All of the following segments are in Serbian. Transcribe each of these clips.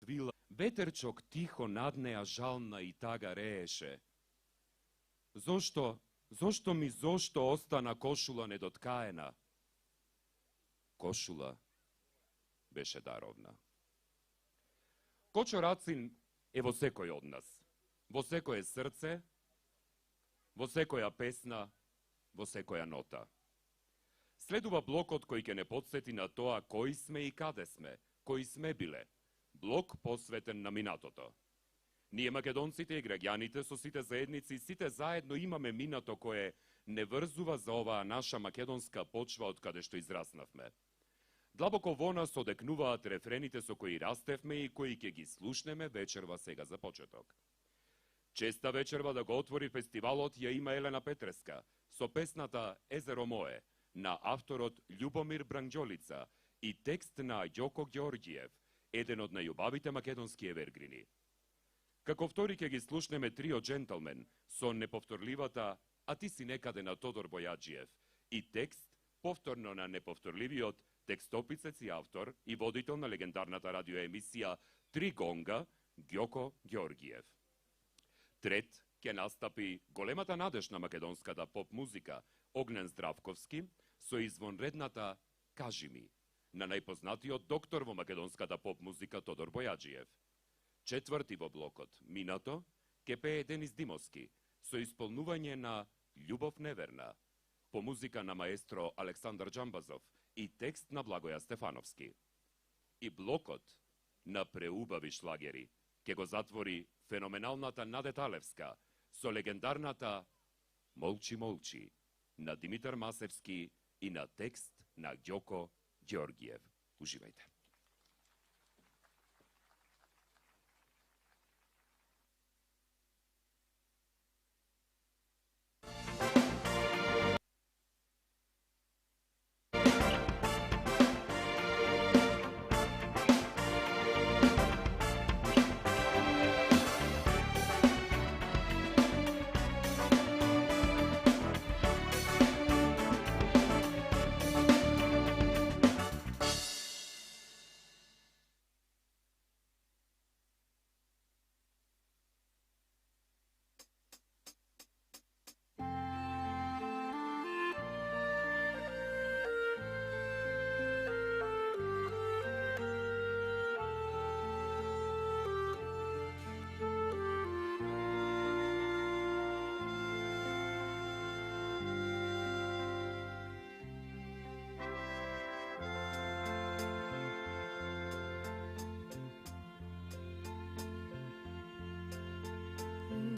vila. Ветерчок тихо над неа жална и тага рееше. Зошто ми остана кошула недоткаена? Кошула беше даровна. Кочо Рацин е во секој од нас. Во секое срце, во секоја песна, во секоја нота. Следува блокот кој ќе не подсети на тоа кои сме и каде сме, кои сме биле. Блок посветен на минатото. Ние македонците и граѓаните со сите заедници, сите заедно имаме минато кое не врзува за оваа наша македонска почва од каде што израснавме. Длабоко во нас одекнуваат рефрените со кои растевме и кои ќе ги слушнеме вечерва сега за почеток. Честа вечерва да го отвори фестивалот ја има Елена Петреска со песната Езеро мое на авторот Љубомир Бранџолица и текст на Ѓоко Ѓорѓиев, еден од најубавите македонски евергрини. Како втори ќе ги слушнеме трио Джентълмен со неповторливата "А ти си некаде" на Тодор Бојаджиев и текст повторно на неповторливиот текстописец и автор и водител на легендарната радиоемисија Три гонга Ѓоко Ѓорѓиев. Трет ќе настапи големата надеж на македонската поп музика Огнен Здравковски со извонредната "Кажи ми" на најпознатиот доктор во македонската поп музика Тодор Бојаджиев. Четврти во блокот, минато, ќе пее Денис Димовски со исполнување на "Љубов неверна" по музика на маестро Александар Џамбазов и текст на Благоја Стефановски. И блокот на преубави шлагери ќе го затвори феноменалната Наде Талевска со легендарната "Молчи, молчи" на Димитар Масевски и на текст на Ѓоко Ѓорѓиев. Уживајте.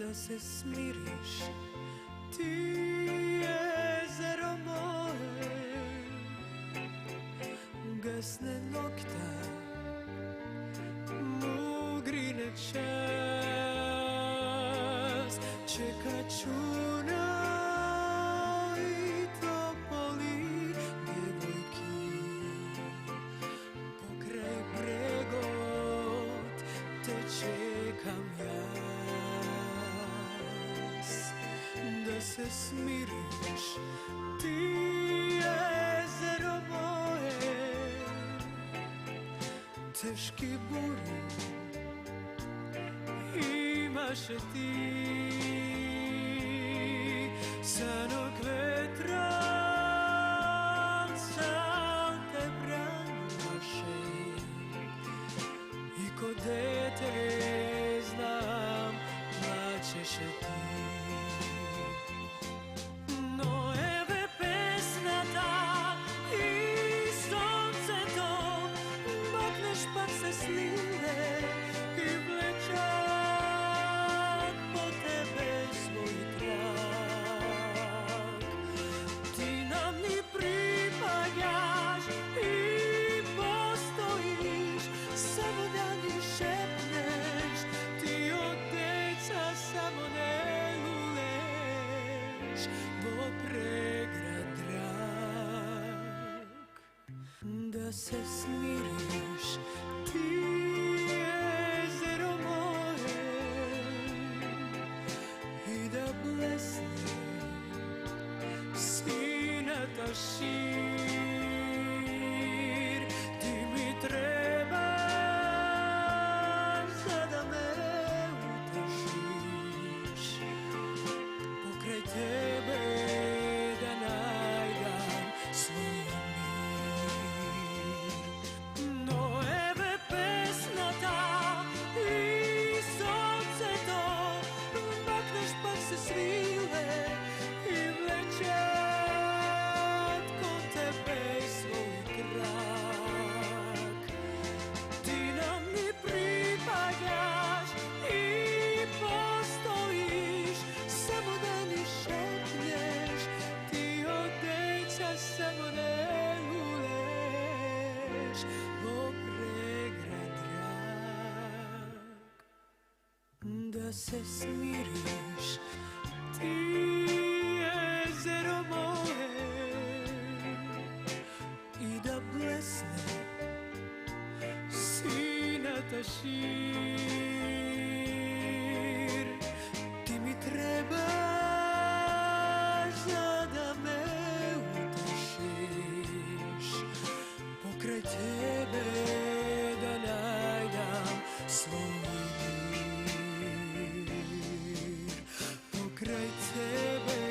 Да се смириш, ти езеро мое, гасне ноќта, мугрине час, чека чуна и тополи девојки, покрај брегот те чекам јас. Да се смириш, ти езеро мое, тешки бури имаше ти, санок ветран сам те бранеше и ко дете знам плачеше ти. Да се смириш, ти езеро мое, и да блесне сината шир. Ти ми требаш da se smiriš, ti jezero moje, i da blesne sinata šir. Ti mi trebaš da me utešiš, pokraj tebe da najdam svoj mir, pokraj tebe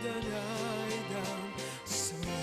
da najdam svoj mir.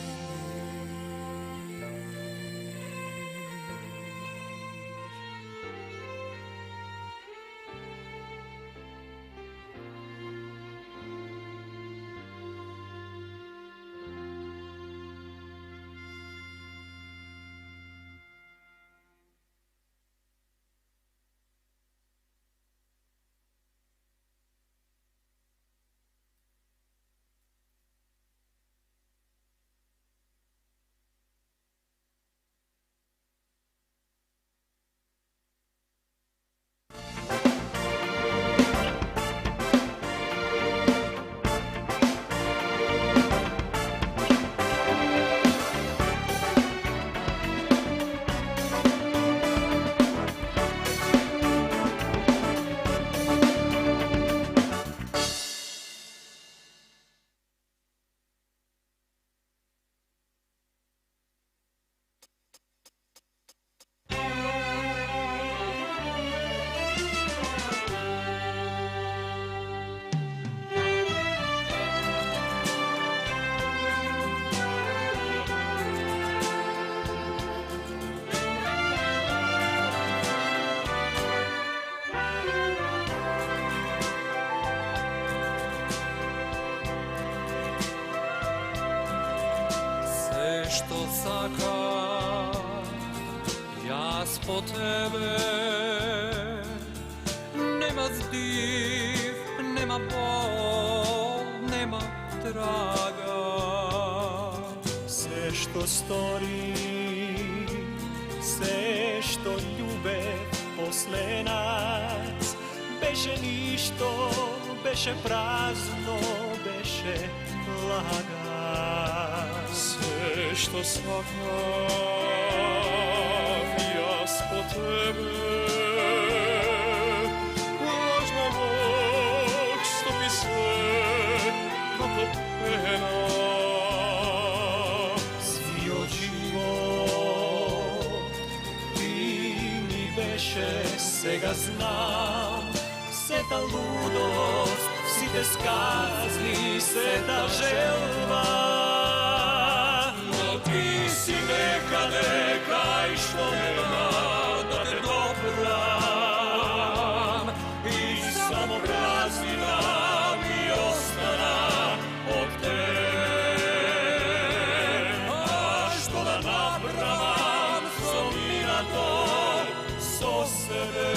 Što sakam jas po tebe, nema zdiv, nema bol, nema traga. Sve što stori, sve što ljube posle nas, beše ništo, beše prazno, beše laga. Sve što sakam jas po tebe, lažna noć stopi sve kako pena. Svio život, ti mi beše, sega znam, se ta ludost, si te skazni, se ta želva. Ti si neka, neka i što nema da te dobram, i samo praznina mi ostana od te. A što da napravam, zovi na to so sebe,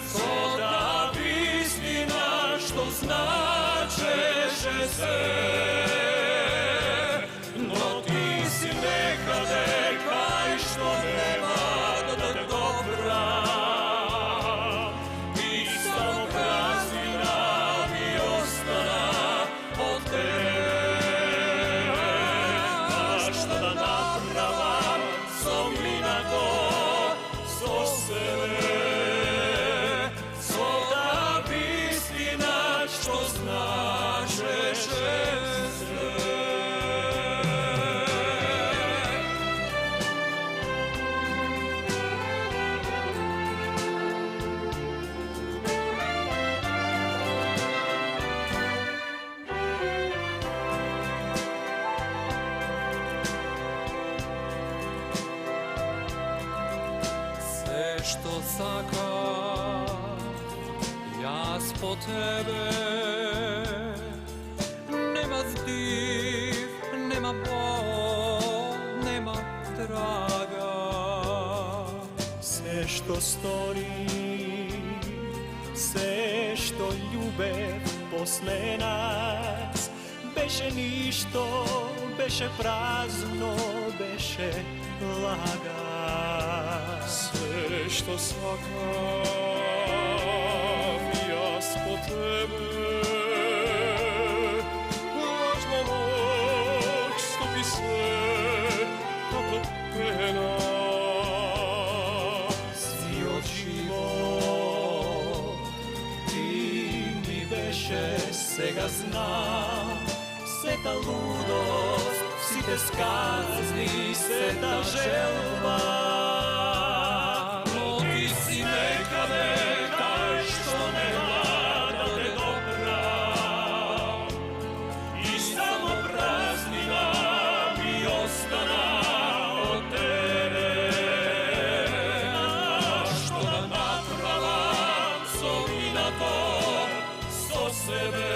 so da istina što značeše se. Što sakam jas po tebe, nema zdiv, nema bol, nema traga. Sve što stori, sve što ljube posle nas, beše ništo, beše prazno, beše laga. Sve što sakam tebe. Lažna noć stopi sve kako pena. Svio život, ti mi beše, sega znam. Seta ludost, si te skazni, seta želba. No ti si neka što nema da te dobra. I samo praznina mi ostana od tebe. Što da napravam so i na to so sebe.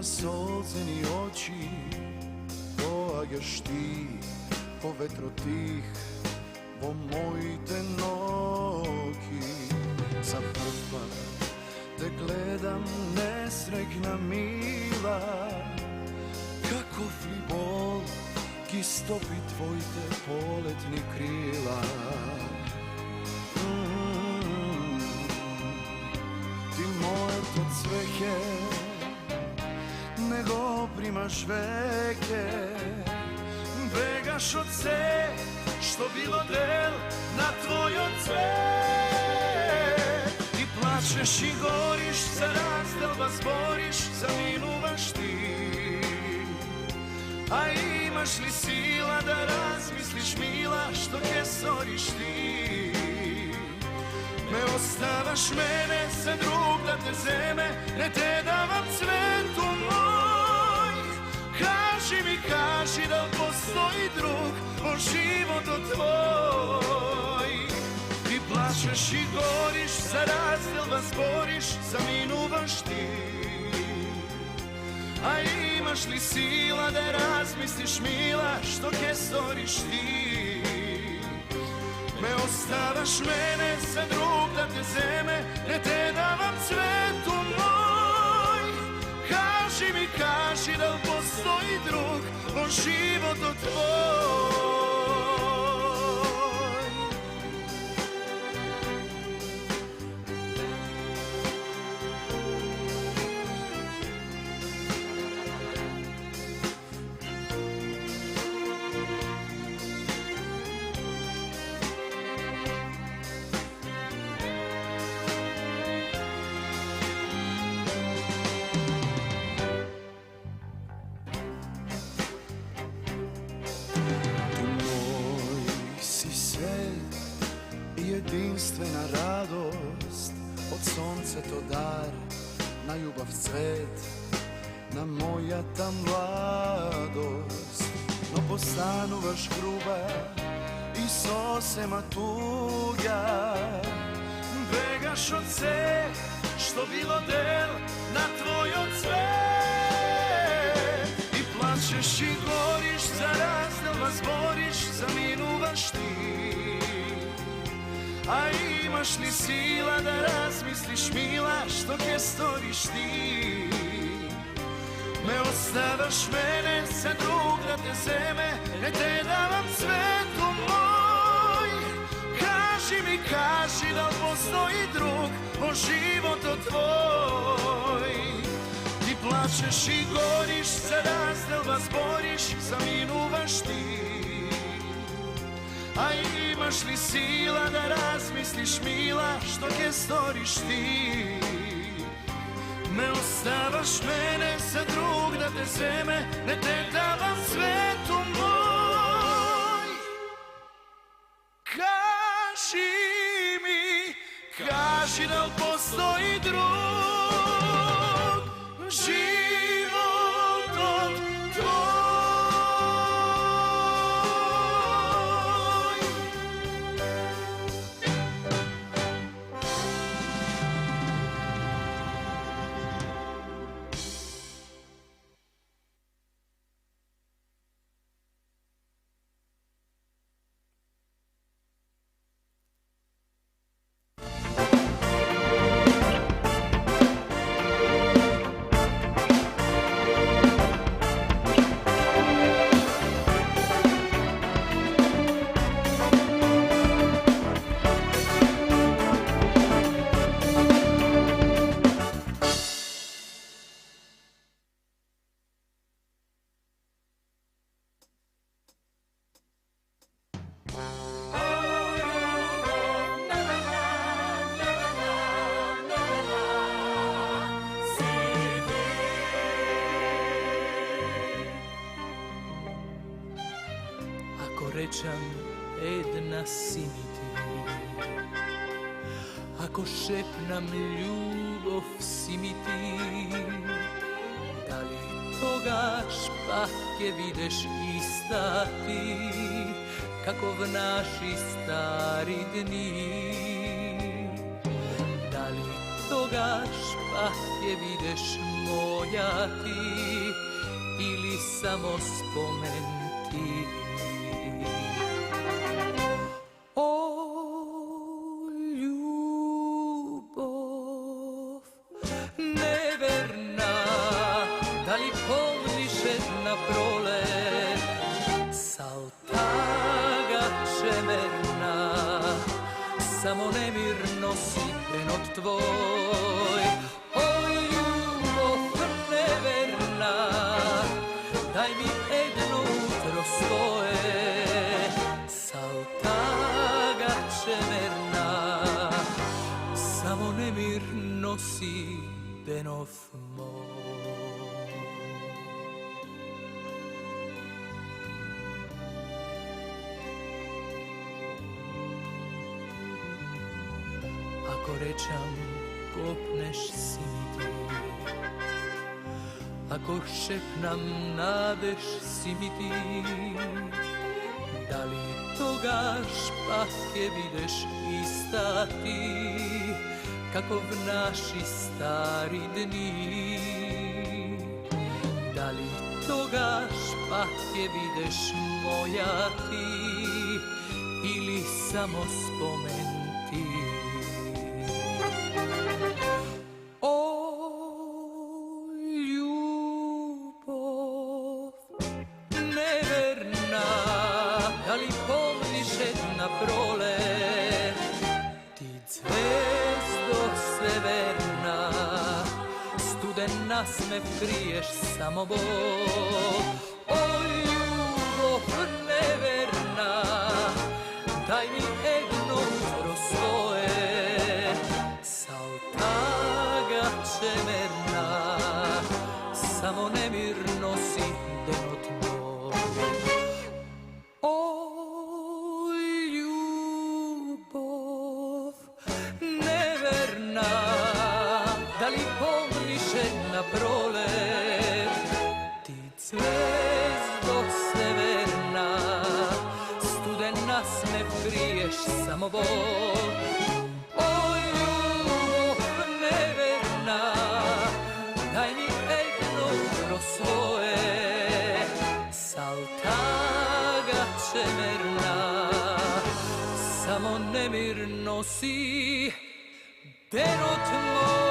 Solzeni oči, poagaš ti po vetro tih, po mojite noki. Za prva te gledam nesrekna mila, kakov li bol ki stopi tvojte poletni krila. Ti moje to cvehe, nego primaš veke, begaš od se, što bilo del na tvojom cvet. Ti plačeš i goriš, za razdjelba zboriš, zaminuvaš ti. A imaš li sila da razmisliš mila, što kesoriš ti? Me ostavaš mene, za drug da te zeme, ne te davam cvetu moj. Kaži mi, kaži da postoji drug, o životu tvoj. Ti plačeš i goriš, za razdjelba zboriš, zaminuvaš ti. A imaš li sila da razmisliš mila, što kesoriš ti? Me ostavaš mene, za drug da te zeme, ne te davam cvetu moj. Kaži mi, kaži da postoji drug, o životu tvoj. jedinstvena radost, od sonce to dar, na ljubav cvet, na moja ta mladost. No postanuvaš gruba i sosema tuga, begaš od sve što bilo del na tvoj cvet. I plačeš i goriš, za razdel vas boriš, zaminuvaš ti. A imaš li sila da razmisliš, mila, što ke storiš ti? Me ostavaš mene, za drug da te zeme, ne te davam svetu moj. Kaži da li postoji drug, po životu tvoj. Ti plačeš i goriš, za razdel vas boriš, zaminuvaš ti. A imaš li sila da razmisliš, mila, što ke storiš ti? Me ostavaš mene, za drug da te zeme, ne te davam svetu moj. Kaži da li postoji drug, životom tvoj. Rečam, jedna si mi ti. Ako šepnam, ljubav si mi ti. Da li toga špake videš ista ti, kakov naši stari dni? Da li toga špake videš moja ti, ili samo spomen ti? Samo nemirno si penot tvoj. O ljubav neverna, daj mi jedno utro svoje. Saltaga čemerna, samo nemirno si penot moj. Ako rečam, kopneš si mi ti. Ako šepnam, nadeš si mi ti. Da li toga špake videš ista ti, kakov naši stari dni? Da li toga špake videš moja ti, ili samo spomen ti? Nasmev kriješ samo Bog. O ljubav neverna, daj mi jedno utro svoje. Saltaga čemerna, samo nemirno si denot moj. O ljubav prolet. Ti zvezdo severna, studena sme priješ samo Bog. Oj, ljubav neverna, daj mi egno svoje, saltaga čemerna, samo nemirno si derot moj.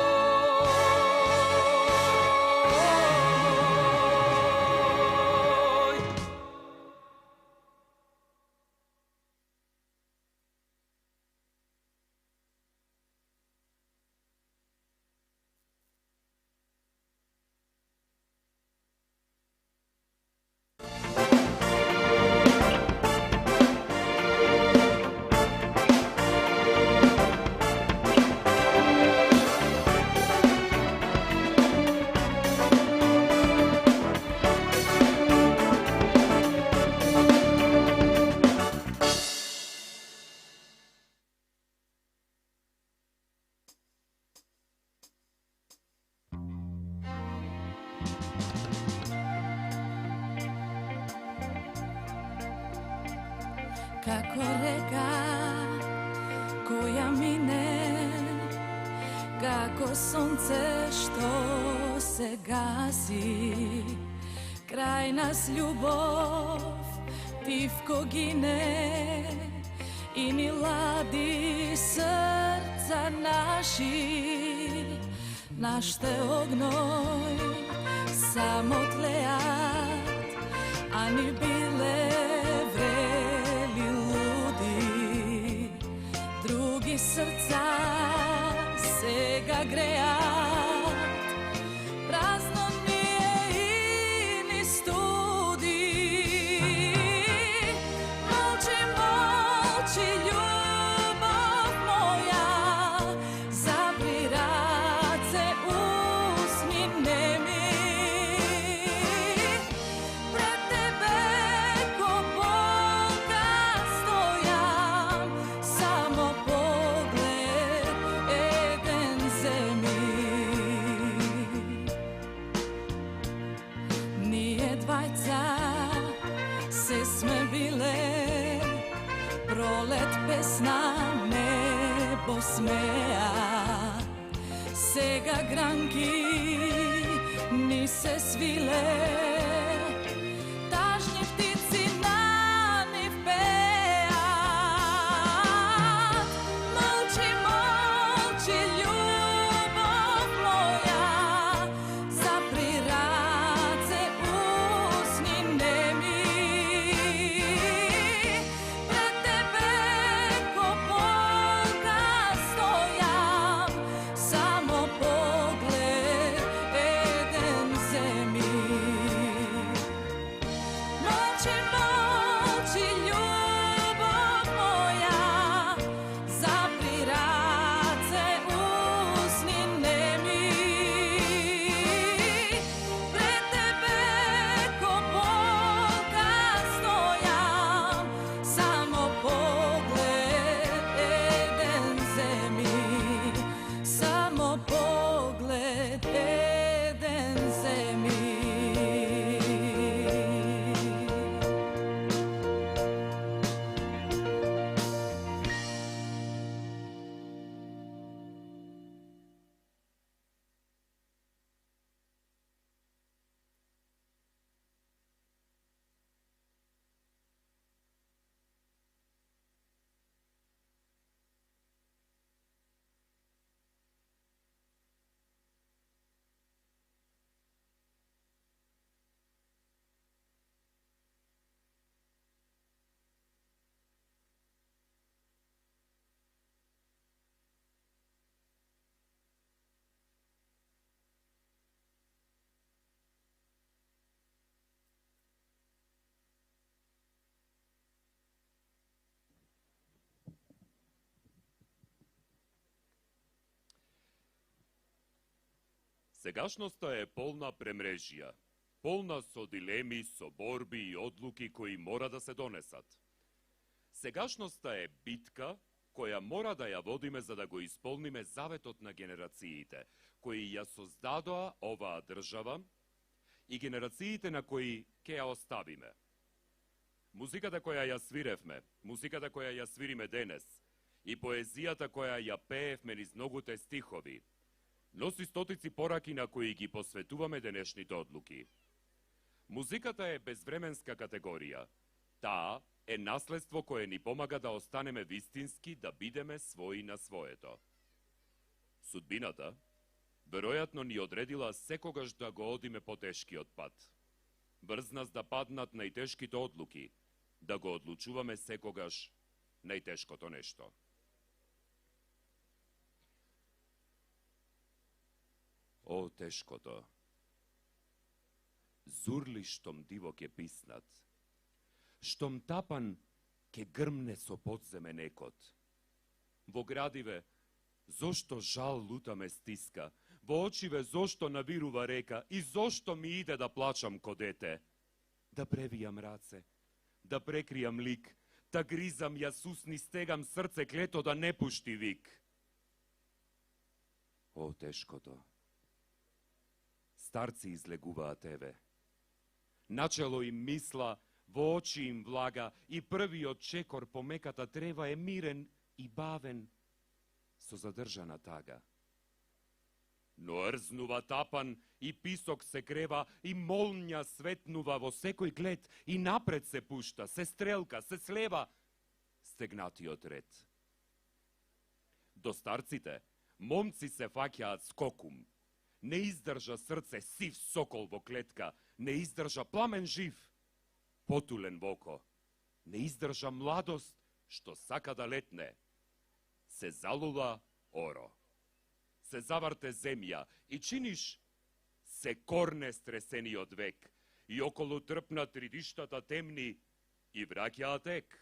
Kako reka koja mine, kako sunce što se gasi, kraj nas ljubov pivko gine i ni ladi srca naši, naš te ognoj samo tlejat, a ni bile vreli ludi, drugi srca se ga grejat, prazno nije i ni studi. Molči, molči ljubav moja, zapri race, usni nemi, pred tebe ko Boga stojam, samo pogled eden zemi. Nije dvajca se sme bile, prolet pesna nebo smeja, sega granki ni se svile, tažnje ptici na ni pejat. Molči, molči ljubav moja, zapri race, usni nemi, pred tebe ko Boga stojam, samo pogled eden zemi. Molči, molči ljubav moja, zapri race, usni nemi, pred tebe ko Boga stojam, samo pogled eden zemi, samo pogled eden zemi. Сегашноста е полна премрежија, полна со дилеми, со борби и одлуки кои мора да се донесат. Сегашноста е битка која мора да ја водиме за да го исполниме заветот на генерациите, кои ја создадоа оваа држава и генерациите на кои ќе ја оставиме. Музиката која ја свиревме, музиката која ја свириме денес и поезијата која ја пеевме низ многуте стихови, носи стотици пораки на кои ги посветуваме денешните одлуки. Музиката е безвременска категорија. Таа е наследство кое ни помага да останеме вистински, да бидеме своји на своето. Судбината, веројатно ни одредила секогаш да го одиме по тешкиот пат. Врз нас да паднат најтешките одлуки, да го одлучуваме секогаш најтешкото нешто. О, тешкото! Зурли штом диво ке писнат, штом тапан ке грмне со подземен екот. Во градиве, зошто жал лута ме стиска, во очиве зошто навирува река и зошто ми иде да плачам ко дете. Да превијам раце, да прекријам лик, да гризам јасус, ни стегам срце клето да не пушти вик. О, тешкото! Старци излегуваат еве. Начело им мисла, во очи им влага и првиот чекор по меката трева е мирен и бавен, со задржана тага. Но рзнува тапан и писок се крева и молња светнува во секој глед и напред се пушта, се стрелка, се слева стегнатиот ред. До старците, момци се фаќаат скокум. Не издржа срце сив сокол во клетка, не издржа пламен жив, потулен во око, не издржа младост што сака да летне. Се залула оро, се заврте земја и чиниш се корне стресениот век и околу трпна тридиштата темни и враќаат тек.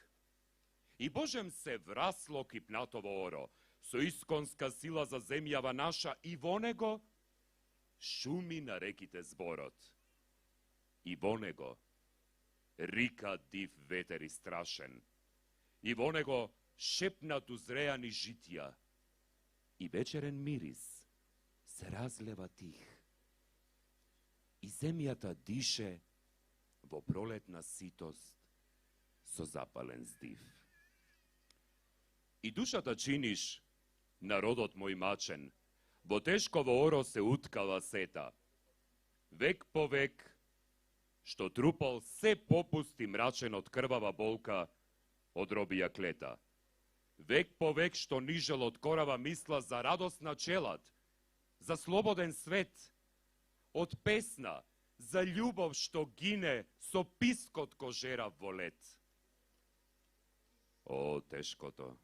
И Божем се врасло кипнатово оро, со исконска сила за земјава наша и во него шуми на реките зборот. И во него рика див ветер и страшен. И во него шепнат узреани житја. И вечерен мирис се разлева тих. И земјата дише во пролетна ситост со запален здив. И душата чиниш, народот мој мачен, во тешково оро се уткала сета. Век по век, што трупал се попусти мрачен од крвава болка, од робија клета. Век по век што нижел од корава мисла за радост на челад, за слободен свет, од песна, за љубов што гине со пискот кожерав во лет. О, тешкото!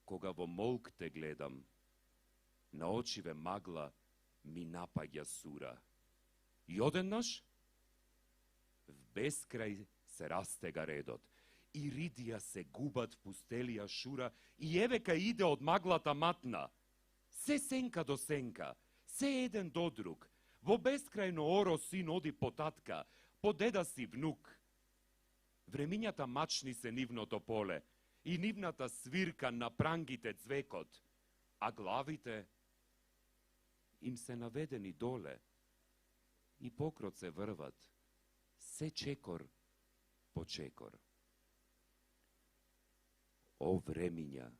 Кога во молк те гледам, на очиве магла ми напаѓа сура. И одеднаш, в бескрај се растега редот. И ридија се губат в пустелија шура, и евека иде од маглата матна. Се сенка до сенка, се еден до друг. Во бескрајно оро син оди по татка, по деда си внук. Времињата мачни се нивното поле, и нивната свирка на прангите цвекот, а главите им се наведени доле, и покрот се врват, се чекор по чекор. О времиња,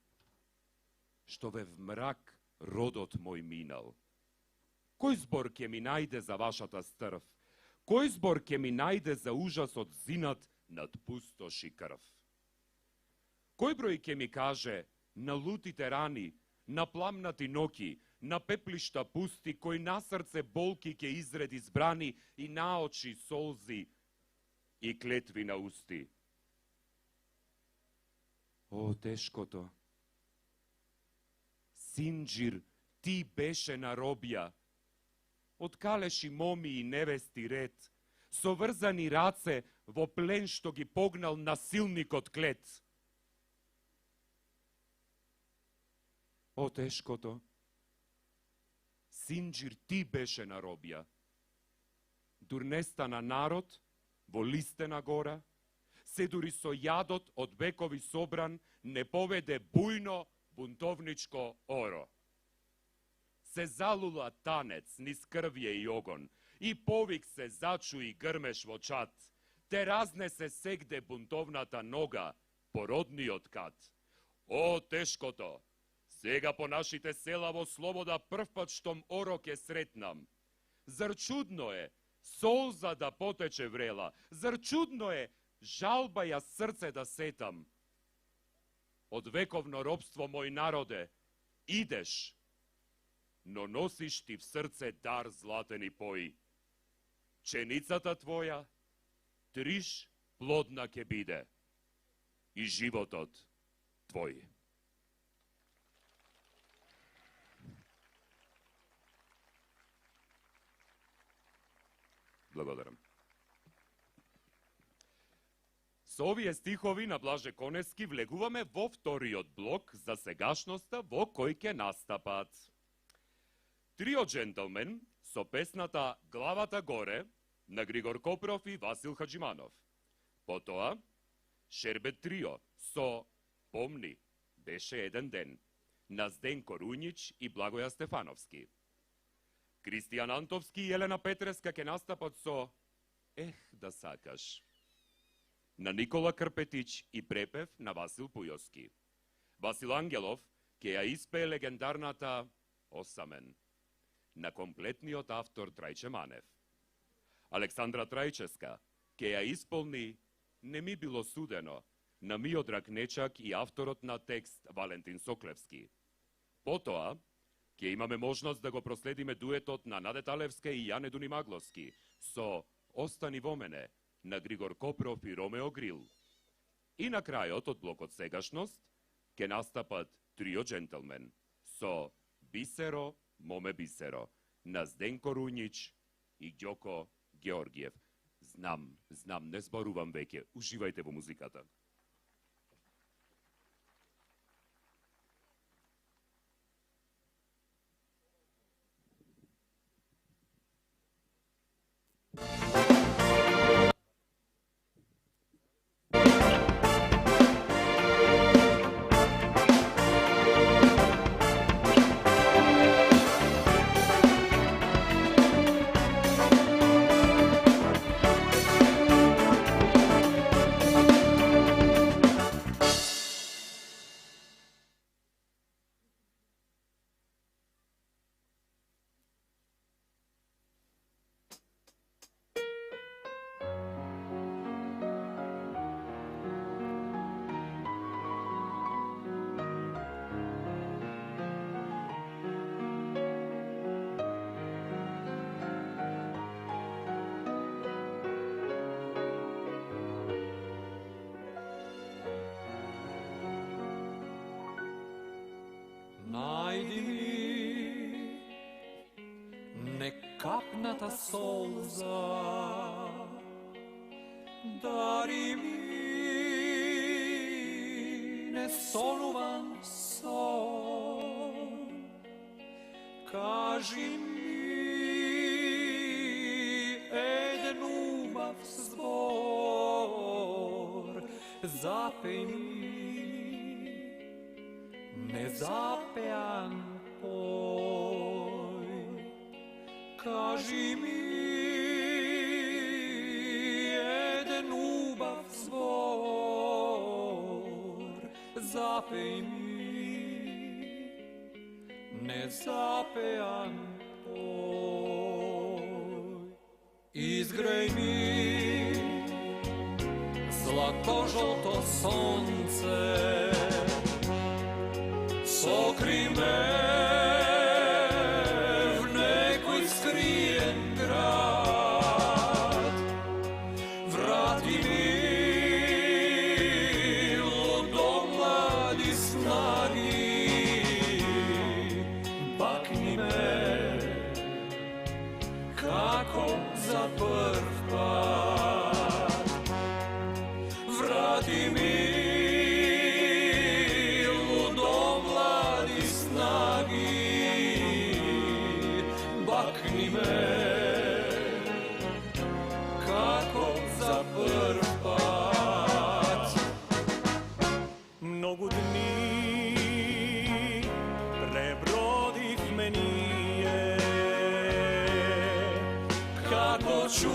што ве в мрак родот мој минал, кој збор ќе ми најде за вашата стрв? Кој збор ќе ми најде за ужасот зинат над пустош и крв? Кој број ќе ми каже на лутите рани, на пламнати ноки, на пеплишта пусти, кој на срце болки ќе изреди збрани и на очи солзи и клетви на усти? О, тешкото! Синџир, ти беше на робја, од калеши моми и невести ред, со врзани раце во плен што ги погнал насилникот клет. О, тешкото! Синџир, ти беше на робја, дур не стана народ во листена гора, се дури со јадот од векови собран, ne povede bujno buntovničko oro. Se zalula tanec niz krvje i ogon, i povik se začu i grmeš vočat, te razne se segde buntovnata noga, porodni od kat. O, teško to! Сега по нашите села во слобода првпат штом орок е сретнам. Зар чудно е солза да потече врела, зар чудно е жалба ја срце да сетам. Од вековно робство, мој народе, идеш, но носиш ти в срце дар златен и пои. Ченицата твоја, триш плодна ке биде и животот твој. Благодарам. Со овие стихови на Блаже Конески влегуваме во вториот блок за сегашноста во кој ќе настапат. Трио джентълмен со песната Главата горе на Григор Копров и Васил Хаджиманов. Потоа Шербет трио со Помни, беше еден ден на Зденко Руњич и Благоја Стефановски. Кристијан Антовски и Елена Петреска ќе настапат со Ех да сакаш на Никола Крпетич и препев на Васил Пујовски. Васил Ангелов ќе ја испее легендарната Осамен на комплетниот автор Трајче Манев. Александра Трајческа ќе ја исполни Не ми било судено на Миодраг Нечак и авторот на текст Валентин Соклевски. Потоа ќе имаме можност да го проследиме дуетот на Наде Талевска и Јане Дунимагловски со Остани во мене на Григор Копров и Ромео Грил. И на крајот од блокот Сегашност ќе настапат Трио джентълмен со Бисеро, моме Бисеро на Зденко Руњич и Ѓоко Георгиев. Знам, не зборувам веќе. Уживајте во музиката. Најди ми некапната солза, дари ми несонуван сон, кажи ми еден убав збор, запеј ми незапеан пој, кажи ми еден убав збор, запеј ми незапеан пој. Изгреј ми злато-жолто сонце, сокри ме в некој скриен град, врати ми до млади снаги, бакни ме како за прв пат, врати ми čun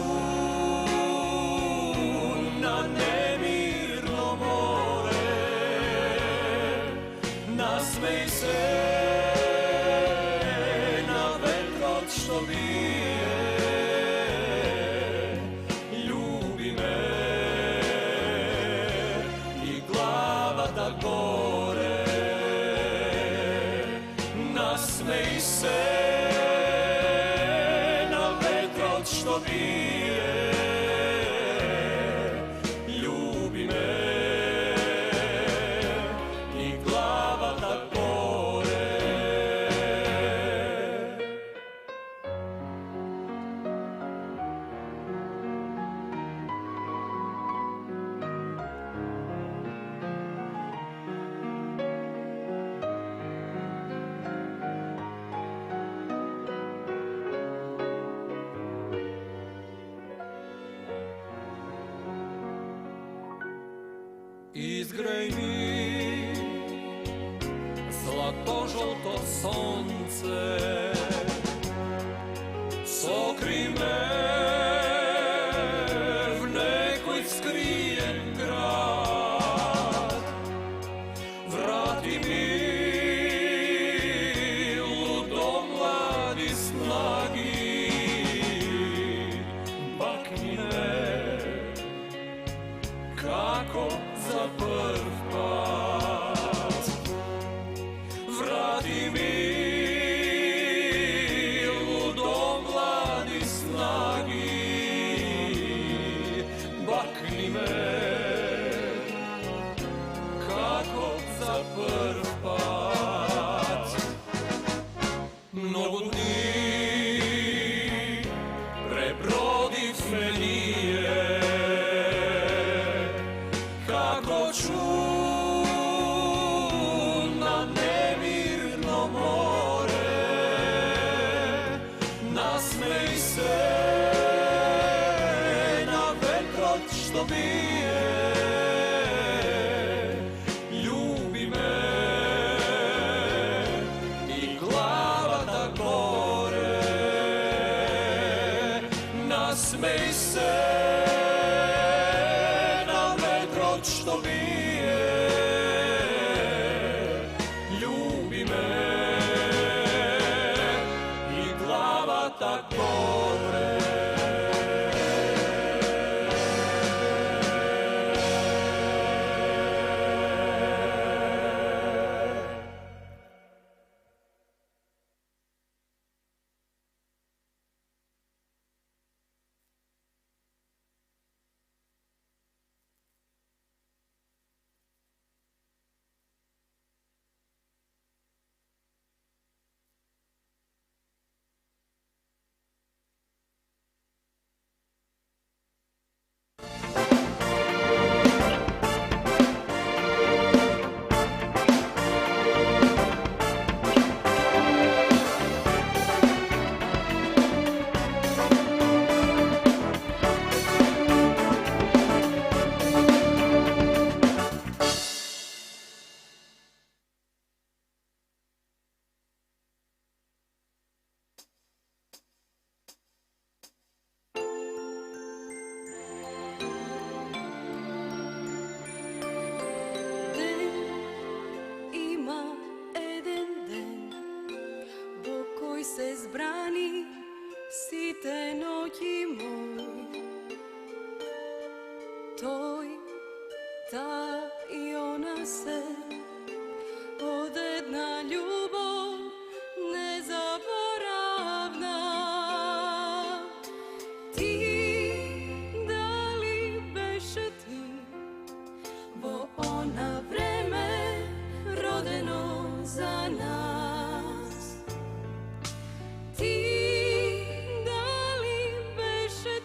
na nemirno more, nasmej se na vetrot što vije, ljubi me i glava da gore, nasmej se što bije, ljubi me i glava da gore. Izgrej mi zlato-žolto sonce, sokri me v nekoj skrijen grad, vrati mi ludo mladi snagi, bakni me kako za prv put, vrati mi ludo mladi snagi, bakni me kako za prv put. Mnogo dni prebrodiv me nije, čun na nemirno more, nasmej se na vetrot što bije, ljubi me i glava da gore, nasmej se što bije, ljubi me i glava tak gore. Se zbrani site noći moj, toj, ta i ona se od jedna ljubov nezaboravna. Ti, da li beše ti, bo ona vreme rodeno za nas. Ti, da li beše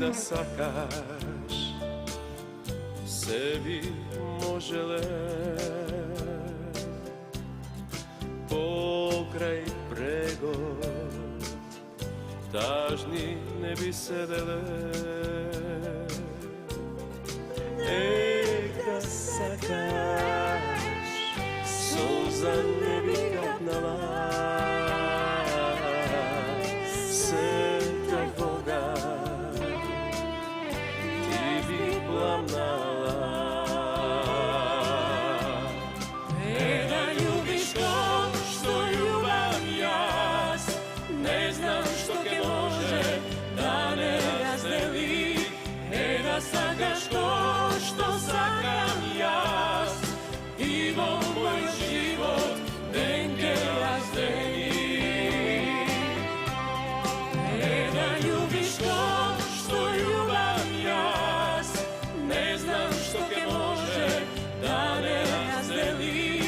da sakaš sebi možele pokraj pregod tažni ne bi sedele da sakaš suza ne bi kapnala srca Boga ti bi plamnala da ljubiš ko što ljubam jas ne znam što ke može da ne razdeli da sakaš ko što sakam jas i moj život denke razdeli da ljubiš ko što ljubam jas ne znam što ke može da ne razdeli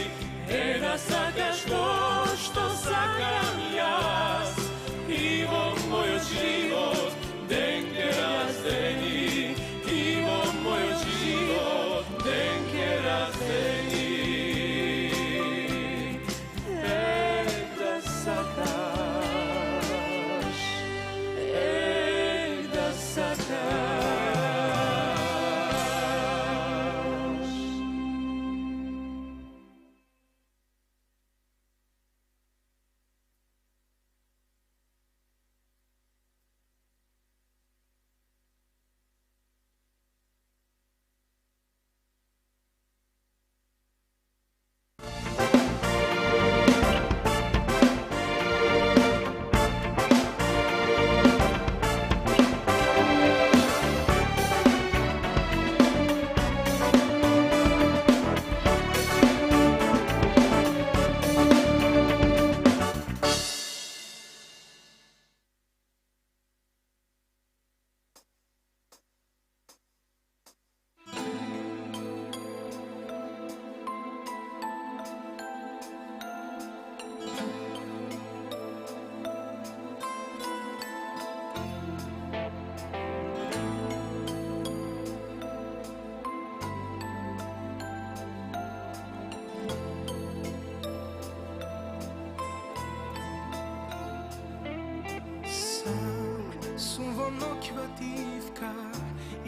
da sakaš ko što sakam jas i moj život denke razdeli i moj život denke razdeli da sakaš da sakaš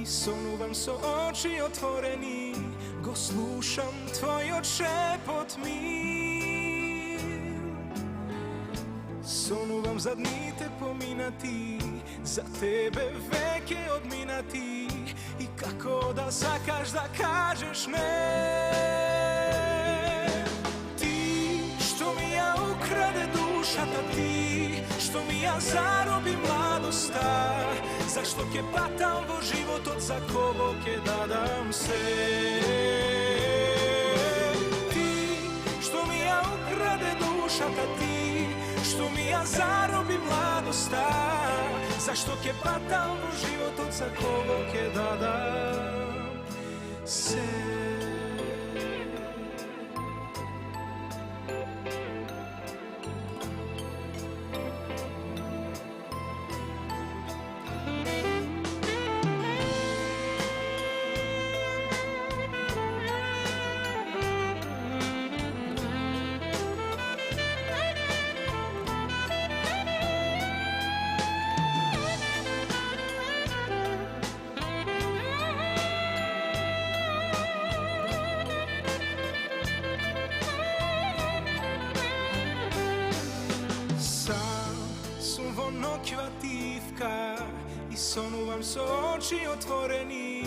I sonuvam s oči otvoreni, go slušam tvoj šepot mir. Sonuvam za dni te pominati, za tebe veke odminati i kako da sakaš da kažeš ne. Ti što mi ja ukrade duša, da ti što mi ja zarobi mladosta, zašto ke patam vo život od za kogo ke dadam se. Ti što mi ja ukrade duša, da ti što mi ja zarobi mladosta, zašto ke patam vo život od za kogo ke dadam se. I sonuvam s oči otvoreni,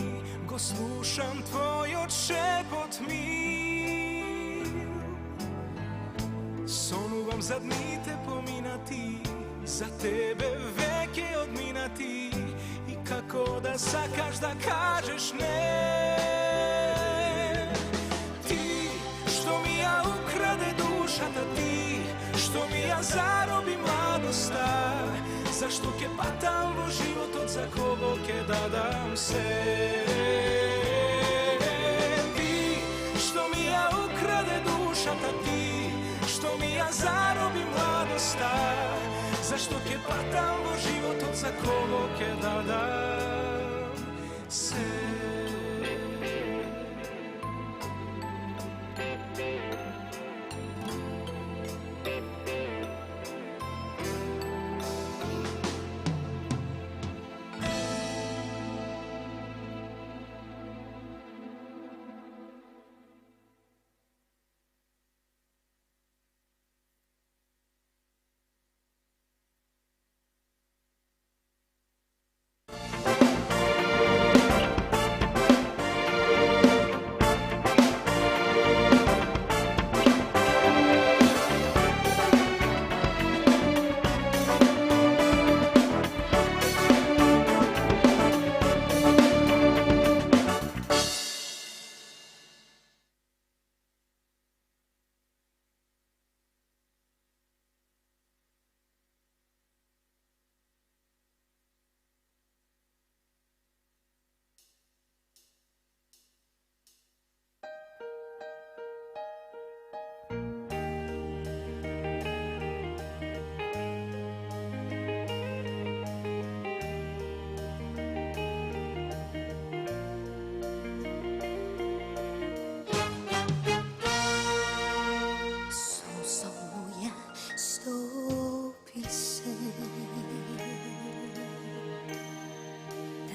go slušam tvoj šepot mir. Sonuvam za dni te pominati, za tebe veke odminati i kako da sakaš da kažeš ne. Ti što mi ja ukrade duša, da ti što mi ja zarobi mladosta, zašto ke patam vo život od za kogo ke dadam se. Ti što mi ja ukrade duša, da ti što mi ja zarobi mladosta, zašto ke patam vo život od za kogo ќе дадам се.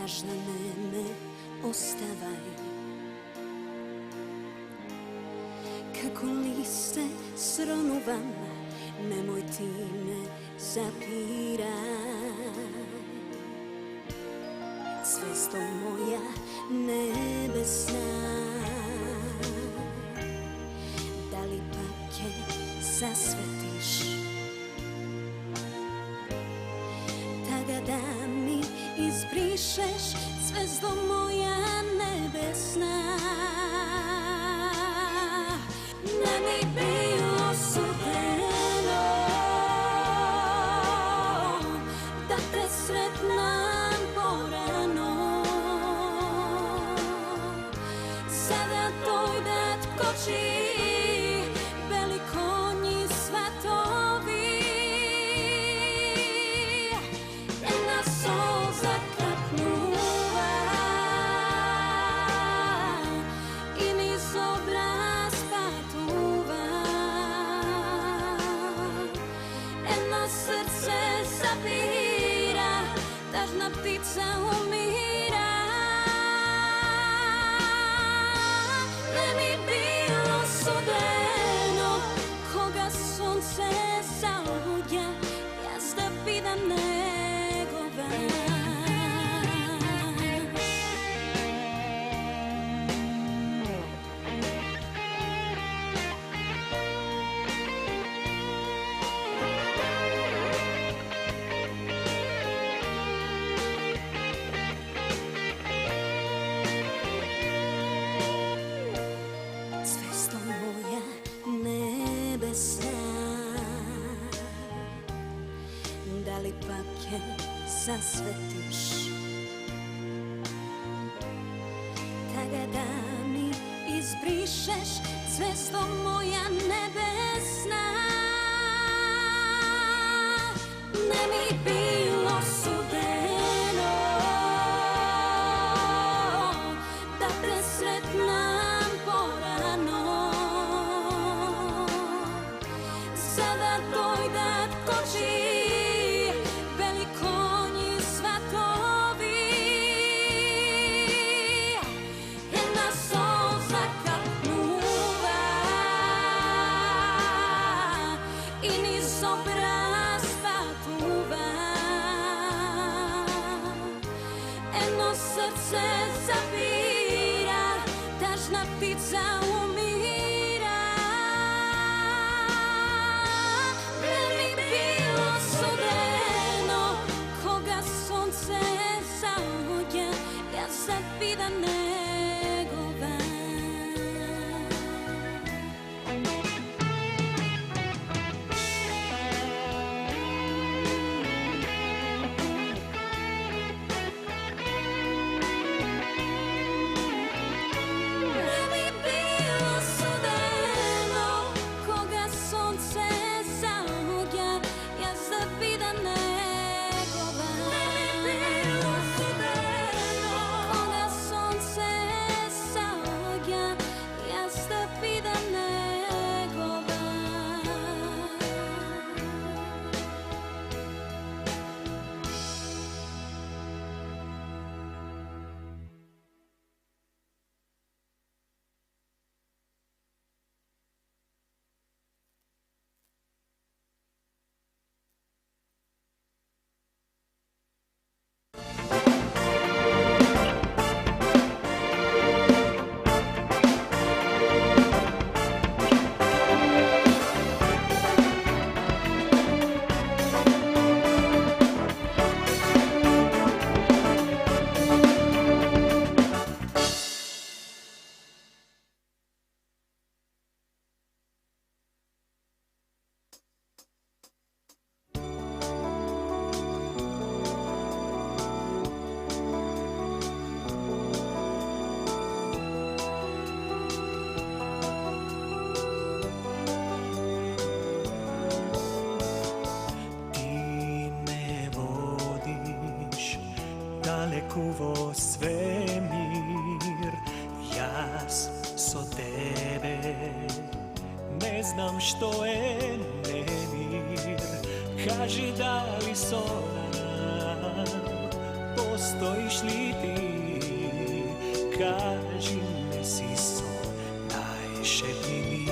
Tažna me ostavaj. Kako liste sronuvam, nemoj ti me zapiraj. Zvezdo moja nebesna, da li pak je zasvetiš? Taga da mi izbrišeš, zvezdo moja nebesna. Ne mi bilo sudeno da te sretnem porano. Sada dojde tkoči beli konji svatovi. Jedna solza kapnuva i niz obraz patuva. Jedno srce zapira, tažna ptica umira. Ne mi bilo sudeno koga sunce zaulja, jas da bidam negova. Zvezdo moja nebesna, da li pak je zasvetiš? Taga da mi izbrišeš, zvezdo moja nebesna. Ne mi bilo sudeno da te sretnem porano. Sada dojde tkoči beli konji svatovi. Jedna solza kapnuva i niz obraz patuva. dalekuvo svemir, jas so tebe, ne znam što je nemir, kaži da li sona, postojiš li ti, kaži ne si son, najšepni mi.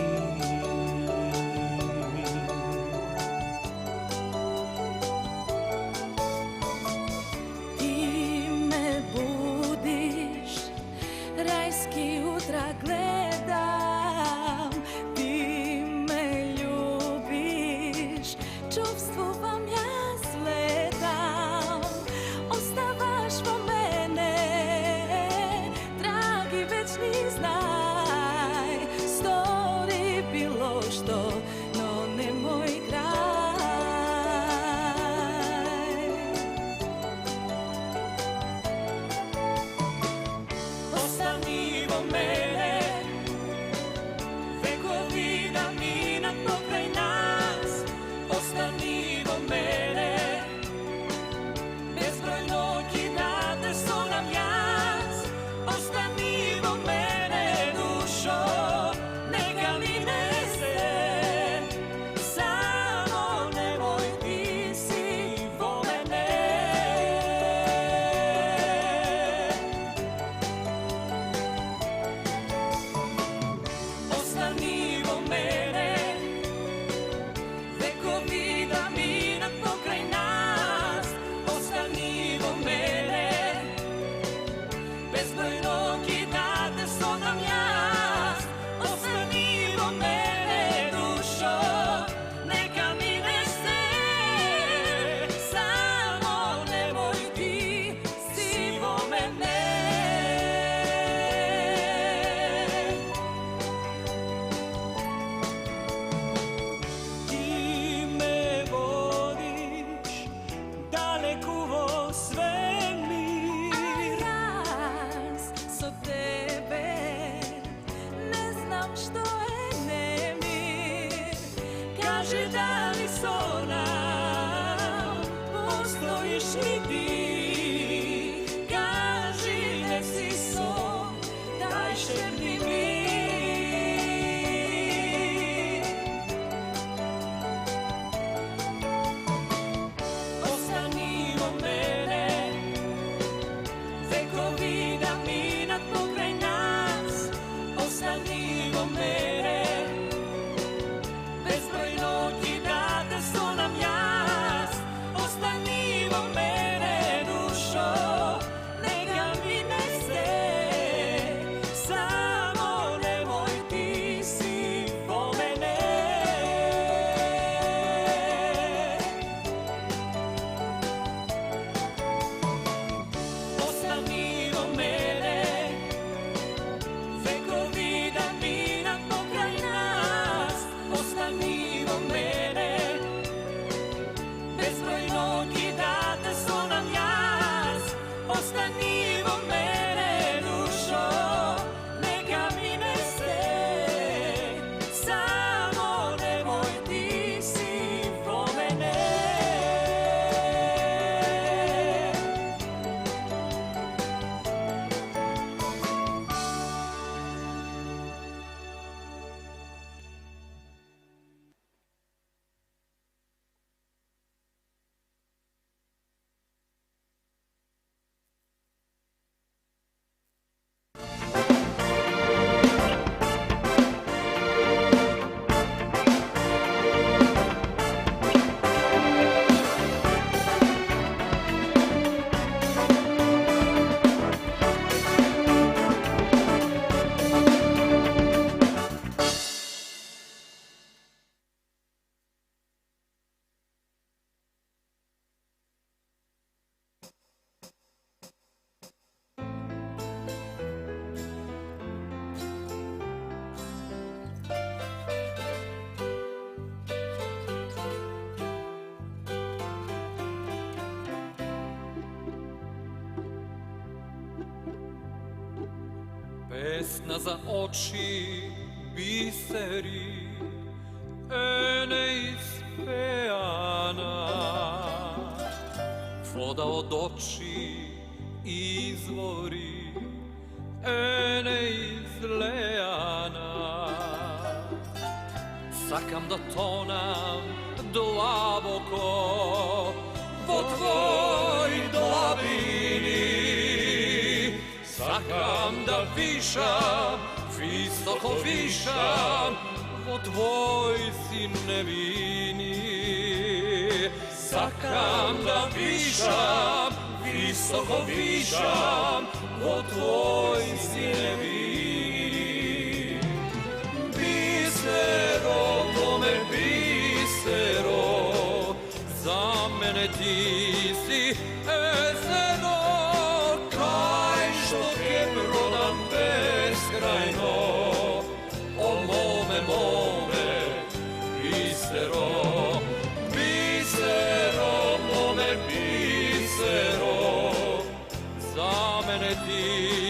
Pesna za oči, biseri, neispejana. Voda od oči izvori ene iz Leana. Sakam da tonam dlaboko po tvoj dlabini. Sakam da višam, visoko višam po tvoj si nevini. Sakam da višam, visoko višam po tvoj si nevini. Bisero, mome bisero, za mene ti si ezero. Kaj što te prodam beskrajno, o mome, mome bisero. Bisero, mome bisero, za mene ti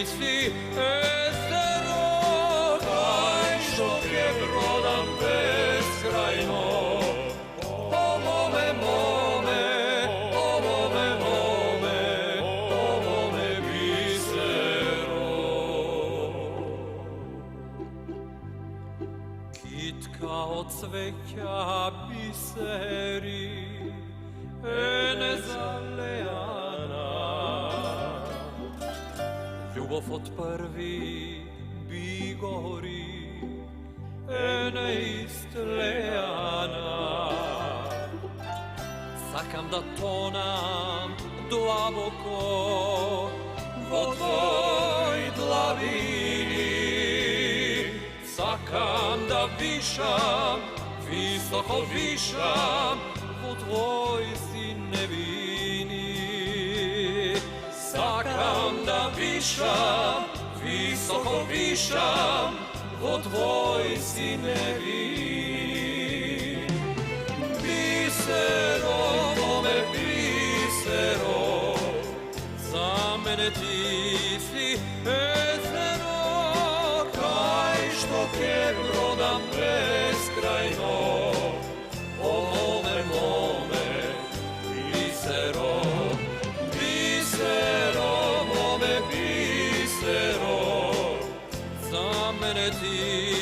si ezero. Kaj što te prodam beskrajno, o mome, mome, o mome, mome, o mome bisero. Kitka od cveća biseri, ene zalejana. Ljubov od prvi bigori, ene istlejana. Sakam da tonam dlaboko po tvoj dlavini. Sakam da višam, visoko višam po tvoj si nevini. Sakam da višam, visoko višam po tvoj si nevini. Bisero, mome bisero, za mene ti si ezero. Kaj što te prodam beskrajno, o mome, mome bisero. Bisero, mome bisero, za mene ti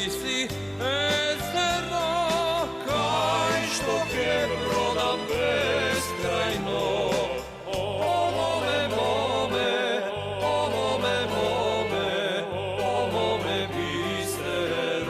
si ezero. Kaj što te prodam beskrajno, o mome, mome, o mome, mome, o mome bisero.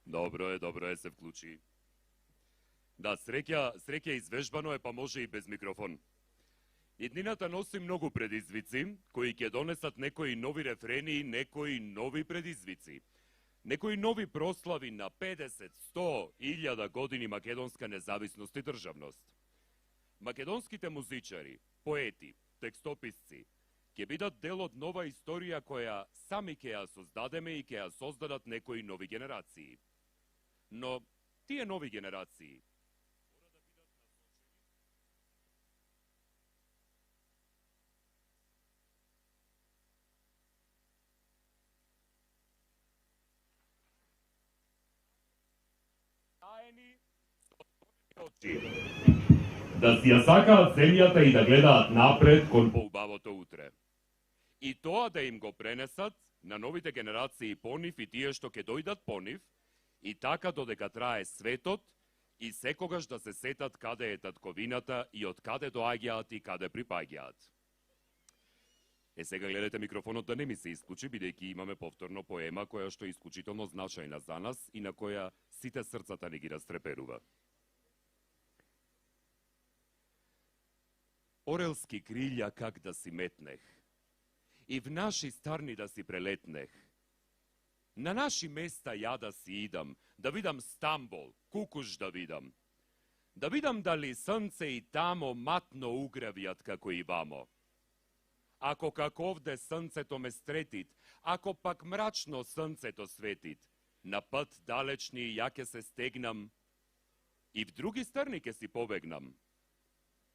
Dobro je, се вклучи. Да, среќа извежбано е, па може и без микрофон. Иднината носи многу предизвици, кои ќе донесат некои нови рефрени, некои нови предизвици. Некои нови прослави на 50, 100, 1000 години македонска независност и државност. Македонските музичари, поети, текстописци, ќе бидат дел од нова историја која сами ќе ја создадеме и ќе ја создадат некои нови генерации. Но тие нови генерации да си ја сакаат земјата и да гледаат напред кон поубавото утре. И тоа да им го пренесат на новите генерации по нив и тие што ќе дојдат по нив, и така додека трае светот, и секогаш да се сетат каде е татковината и од каде доаѓаат и каде припаѓаат. Сега гледате микрофонот да не ми се исклучи, бидејќи имаме повторно поема која што е исклучително значајна за нас и на која сите срцата ни ги растреперува. Орелски крилја как да си метнех, и в наши старни да си прелетнех. На наши места ја да си идам, да видам Стамбол, Кукуш да видам. Да видам дали сонце и тамо матно угревјат како и вамо. Ако како овде сонцето ме стретит, ако пак мрачно сонцето светит, на пат далечни ја ке се стегнам и в други страни ке си побегнам.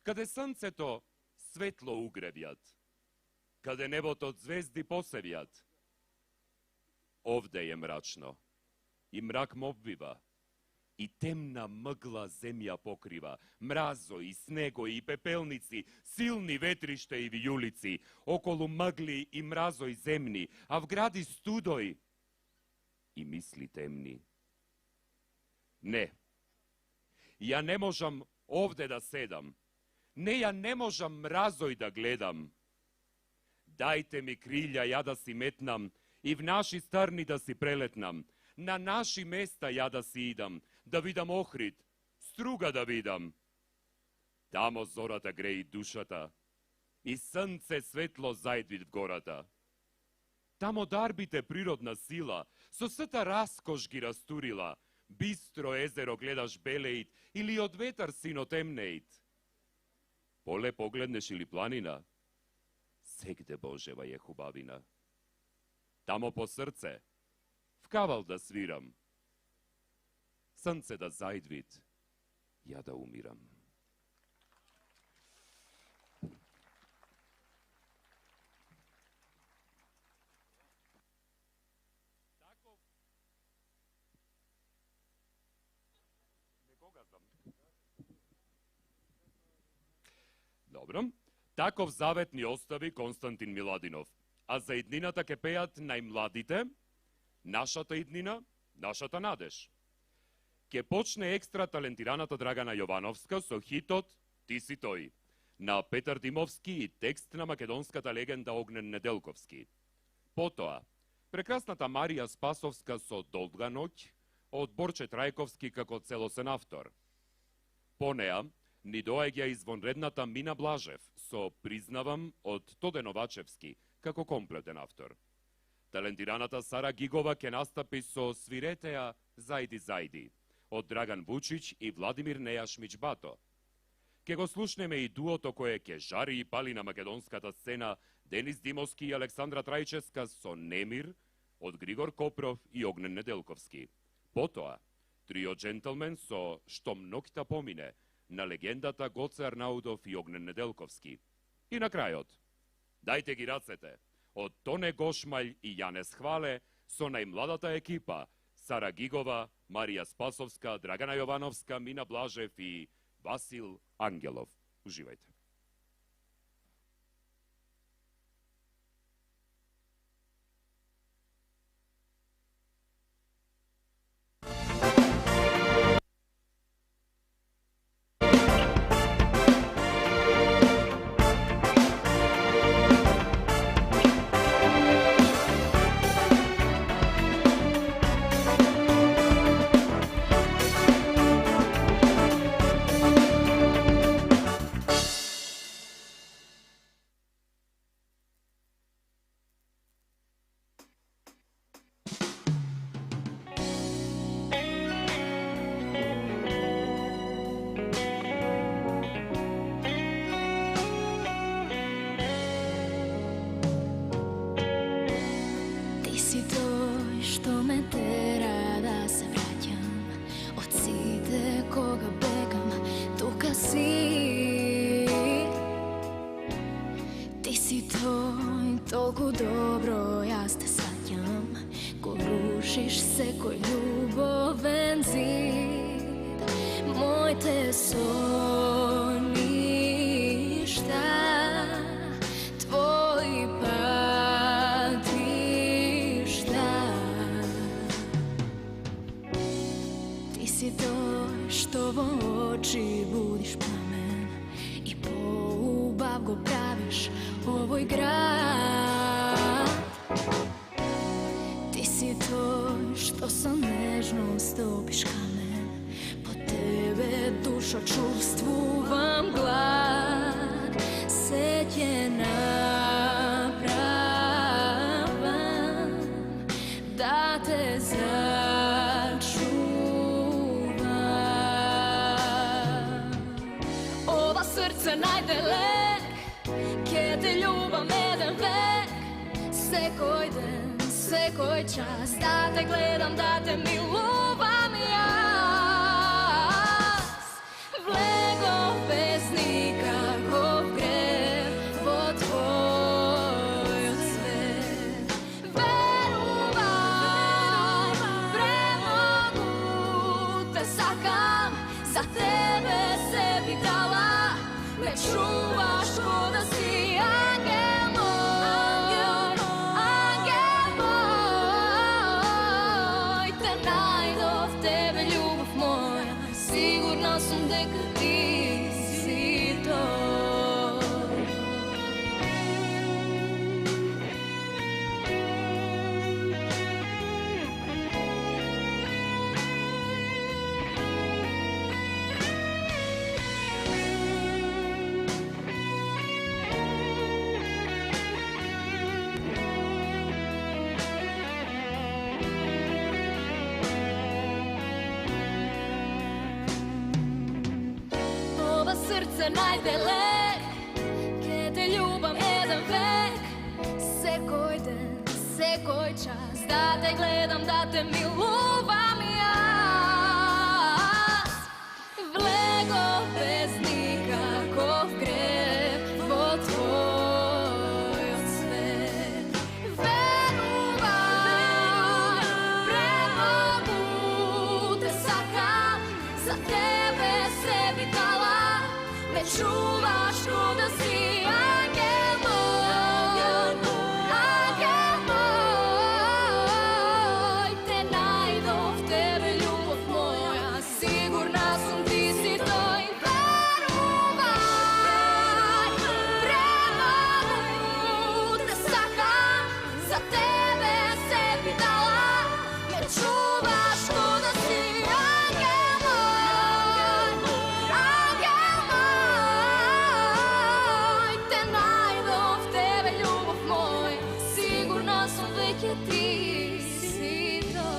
Каде сонцето светло угревјат, каде небото звезди посевјат. Овде е мрачно и мрак ме обвива, и темна мгла земја покрива, мразо и снего и пепелници, силни ветриште и вијулици, околу мгли и мразој земни, а в гради студој и мисли темни. Не, ја не можам овде да седам, не, ја не можам мразој да гледам. Дајте ми крилја ја да си метнам и в наши старни да си прелетнам, на наши места ја да си идам, да видам Охрид, Струга да видам. Тамо зората греи душата и сонце светло зајдвит в гората. Тамо дарбите природна сила, со сета раскош ги растурила, бистро езеро гледаш белеит или од ветар сино темнеит. Поле погледнеш или планина, сегде Божева е хубавина. Тамо по срце, в кавал да свирам, сонце да зајдвит, ја да умирам. Добро. Таков завет ни остави Константин Миладинов. А за иднината ке пеат најмладите, нашата иднина, нашата надеж. Ке почне екстра талентираната Драгана Јовановска со хитот "Ти си тој", на Петар Димовски и текст на македонската легенда Огнен Неделковски. Потоа, прекрасната Марија Спасовска со "Долга ноќ", од Борче Трајковски како целосен автор. По неа, ни доаѓа извонредната Мина Блажев со "Признавам" од Тоде Новачевски како комплетен автор. Талентираната Сара Гигова ке настапи со "Свиретеа зајди зајди" од Драган Вучич и Владимир Нејашмич Бато. Ке го слушнеме и дуото кое ке жари и пали на македонската сцена Денис Димовски и Александра Трајческа со "Немир" од Григор Копров и Огнен Неделковски. Потоа, трио "Джентълмен" со "Штом ноќта помине" на легендата Гоце Арнаудов и Огнен Неделковски. И на крајот, дајте ги рацете од Тоне Гошмаљ и Јанес Хвале со најмладата екипа Сара Гигова, Марија Спасовска, Драгана Јовановска, Мина Блажев и Васил Ангелов. Уживајте. Толку добро јас те саѓам, ко рушиш секој љубовен зид. Моите соништа, твои патишта. Ти си тој што во очи будиш пламен и поубав го правиш овој град. Ти си тој toj što sa nežnost topiš kamen. Po tebe dušo čuvstvuvam glad, setjena pravam da te začuvam. Ova srce najde lek, kje te ljubav jedan vek. Sekoj den, sekoj čas, da te gledam, da te miluvam jaz. Vlego bez nikakov grev, po tvoj svet. Veruvaj, premogu te sakam, za tebe sebi dala. Me čuvaš ko da si angel moj, angel moj. Te najdov tebe ljubav moja, sigurna sam дека ti si to. Ova srce najde lek, kje te ljubam jedan vek. Sekoj den, sekoj čas, da te gledam, da te miluvam jaz. Vlego bez nikakov grev, po tvoj svet. Veruvaj, premogu te sakam, za tebe sebi dala. Me čuvaš ko da si angel moj, angel moj. Te najdov tebe ljubav moja, sigurna sam ti si to. I veruvaj, premogu te sakam, za tebe sebi dala. Me čuvaš ko da si angel moj, angel moj. Te najdov tebe ljubav moja, sigurna sam дека ti si to.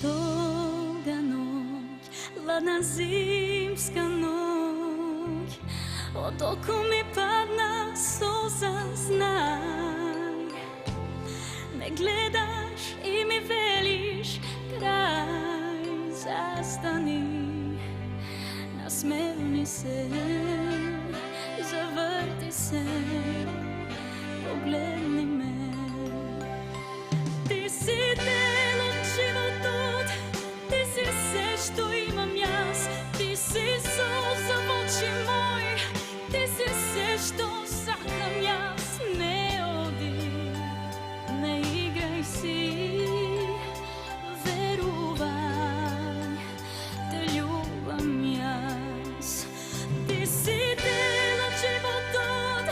Долга ноć, ladna zimska noć, od oku mi padna suza, znaj. Me gledaš i mi veliš kraj, zastani, nasmejni se, zavrti se, pogledni me. Ti si delo životот, ti si sve što imam jaz. Ti si suza v oči moj, ti si sve što sakam jaz. Ne odi, ne igraj si, veruvaj, te ljubam jaz. Ti si delo životot,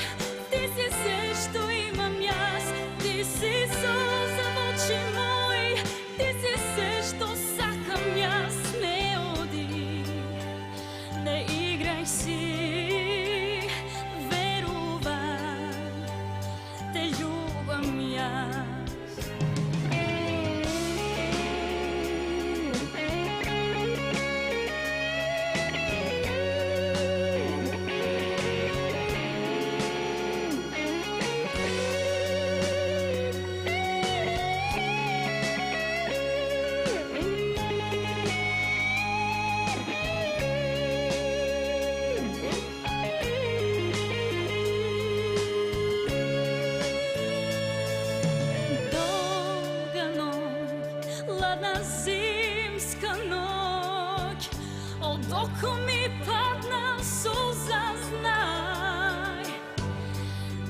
ako mi padna suza, znaj.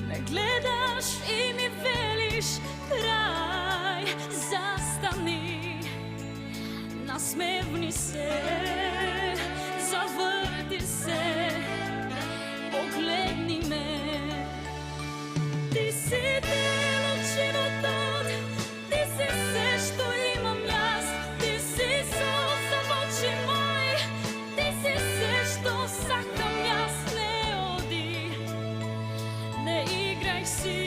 Me gledaš i mi veliš kraj, zastani, nasmevni se, zavrti se, pogledni me. Ti si delo života, ti si sve što imam jas, ti si suza v oči moj, ti si sve što sakam jas. Ne odi, ne igraj si,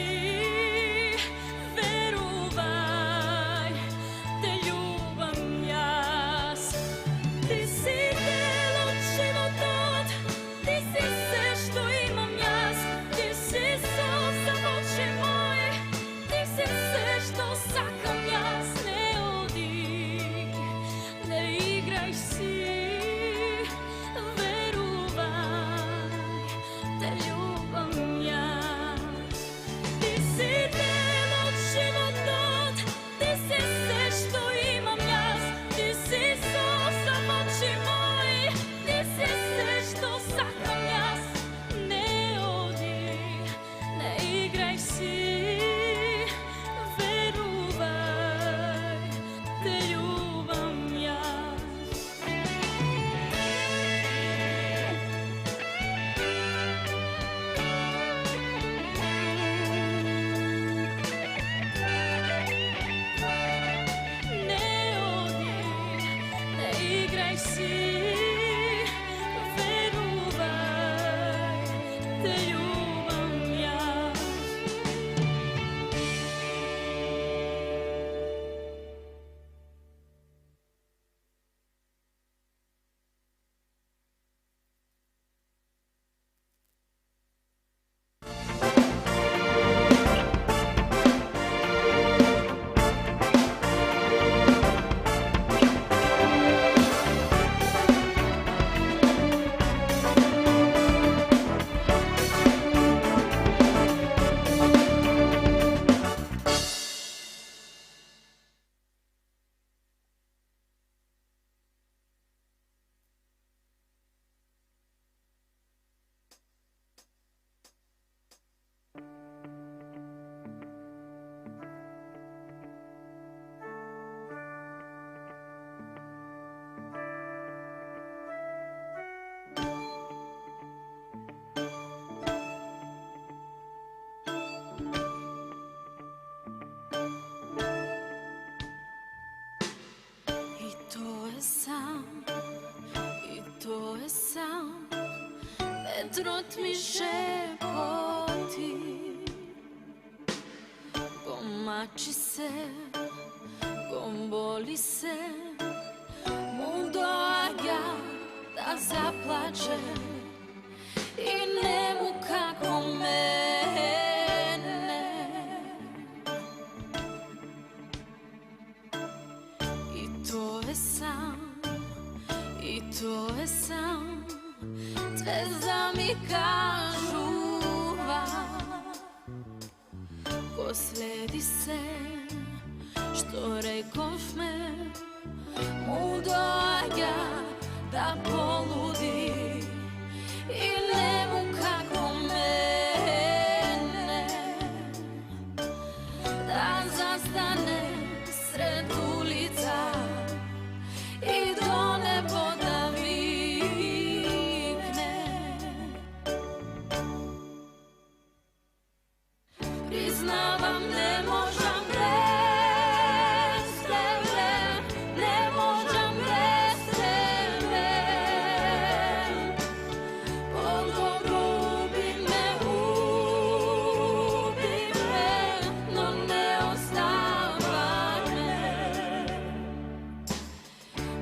veruvaj, te ljubam jas. Ti si delo života, ti si sve što imam jas, ti si suza v oči moj, ti si sve što sakam jas. Ne odi, ne igraj si, veruvaj, te ljubam jas. Ti si delo života, ti si sve što imam jas, ti si suza v oči moj, ti si sve što sakam jas. Ne odi, ne igraj si, veruvaj, te ljubam jas. Ne odi, ne igraj si, veruvaj, te ljubam jas. I to je sam, i to je sam, vedrot mi šepoti. Gomači se, gomboli se, mu doaga da zaplače i nemu kako mene. I to je sam, i to je sam, zvezda mi kažu ko sledi se, što rekoš me, mu doaga da poludi i nemu kako mene, da zastane sred ulica i do neboda vikne. Priznavam, ne možem bez tebe, ne možem bez tebe. Poljubi me, no ne ostavaj me.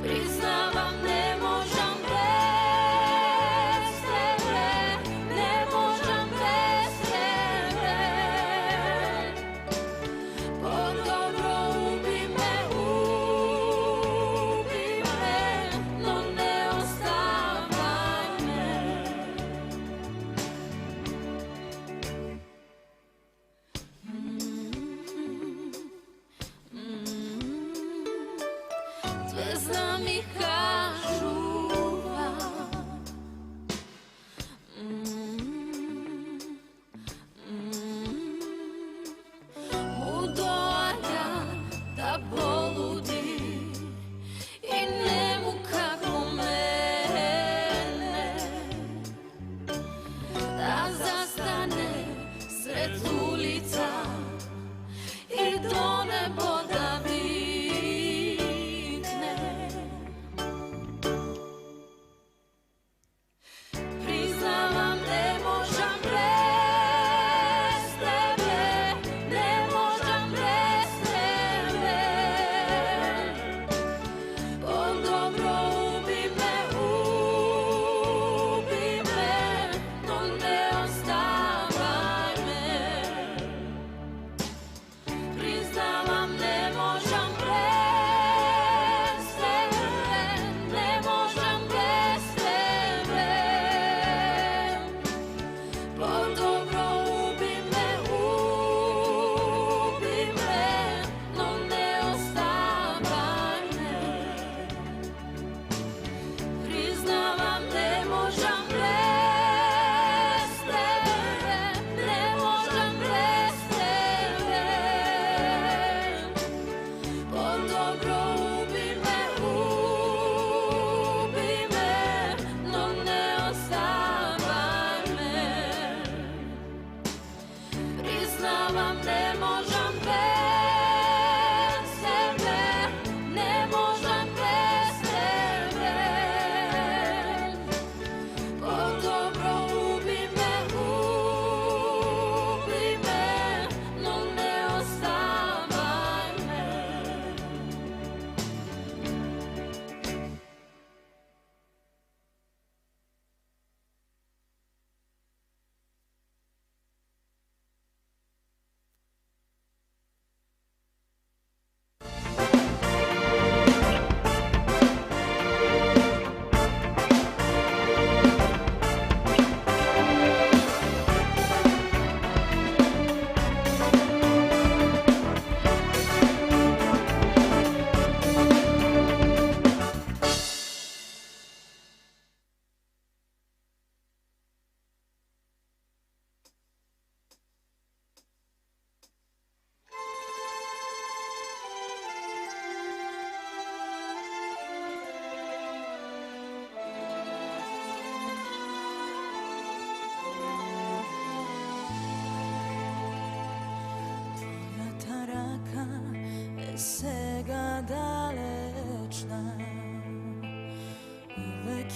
Priznavam, ne možem bez tebe, ne možem bez tebe.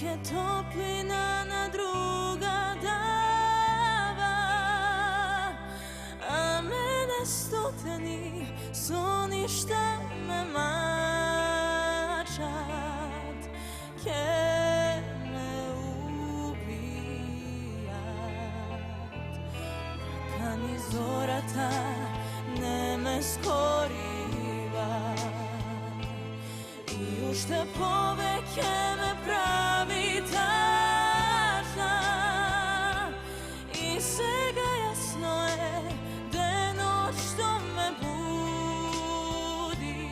je toplina na druga dava, a mene stoteni su ništa me mačat, ke me ubijat. Kad ni zorata ne me skoriva, i ušte poveke me pravi tažna, i svega jasno je da je noć što me budi,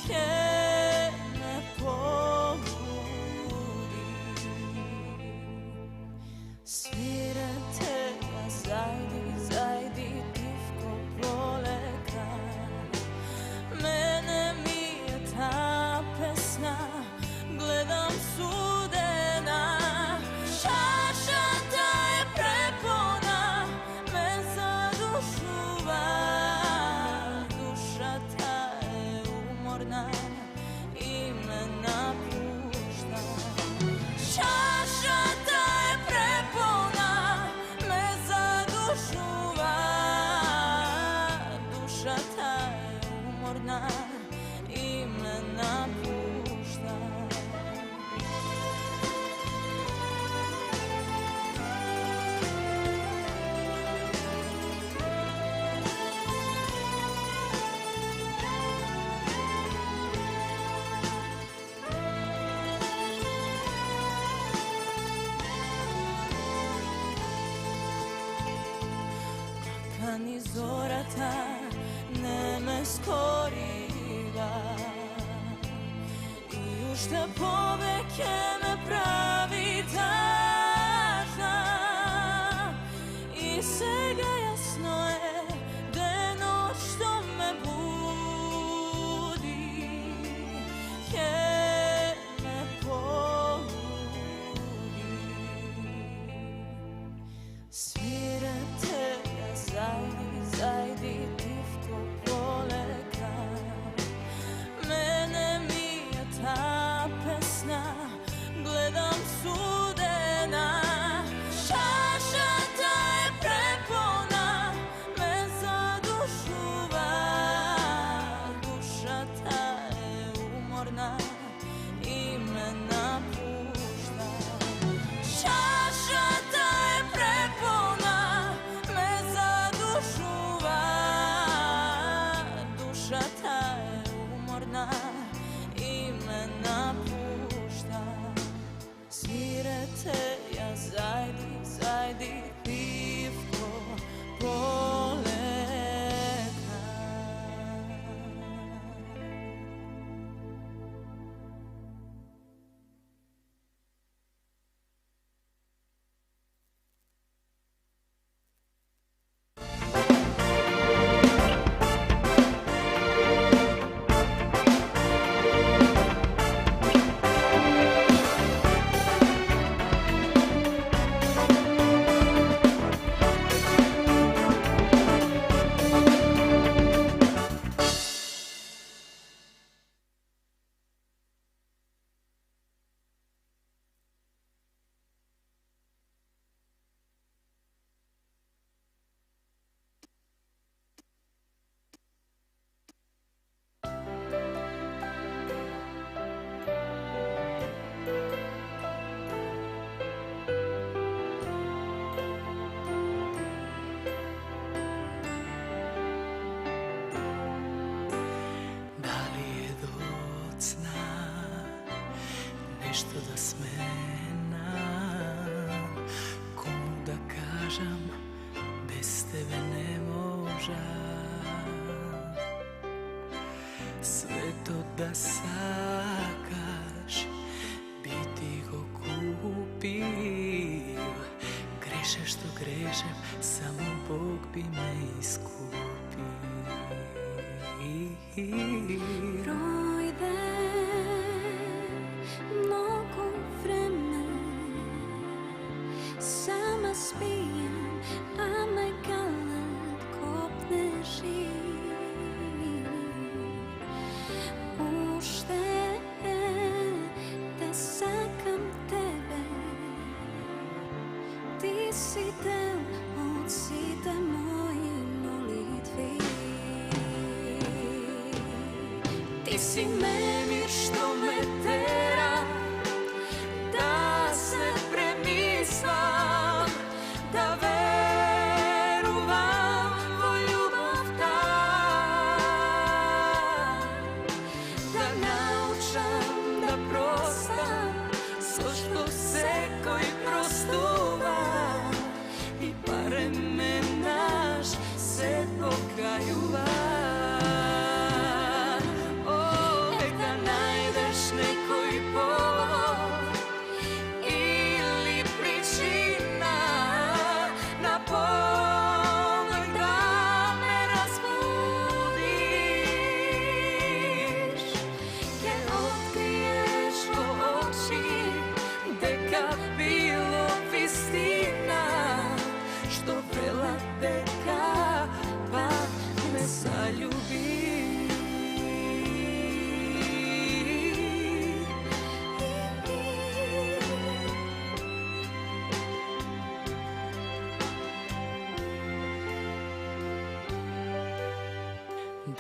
je me poludi. Svirate ga zajdi, zajdi, pivko proleka, mene mi je ta pesna, gledam sudena, čaša ta je prepona, me zadušuva, duša ta je umorna i me napušta. Čaša ta je prepona, me zadušuva, duša ta je umorna i me napušta. Kad ni zorata ne me skoriva, i ušte poveke me pravi tažna, i svega jasno je da je noć što me budi, je me poludi. Svirate ga zajdi, zajdi, pivko proleka, mene mi je ta pesna, gledam sudena, čaša ta je prepona, me zadušuva, duša ta je umorna i me napušta. Čaša ta je prepona, me zadušuva, duša ta je umorna i me napušta. Svirate ja zajdi, zajdi, pivko proleka. Da li je docna nešto da smenam, komu da kažem, bez tebe ne možem. Sve to da sakaš, biti go kupio. Grešem što grešem, samo Bog bi me iskupio. Projde mnogo vremena, sama spijem, a me galant kopne živ. Ušte te sakam si nemir što me tera da se premislam, da veruvam vo ljubav ta, da naučam da prostam svo što seko i prostuva i barem me naš se pokajuva.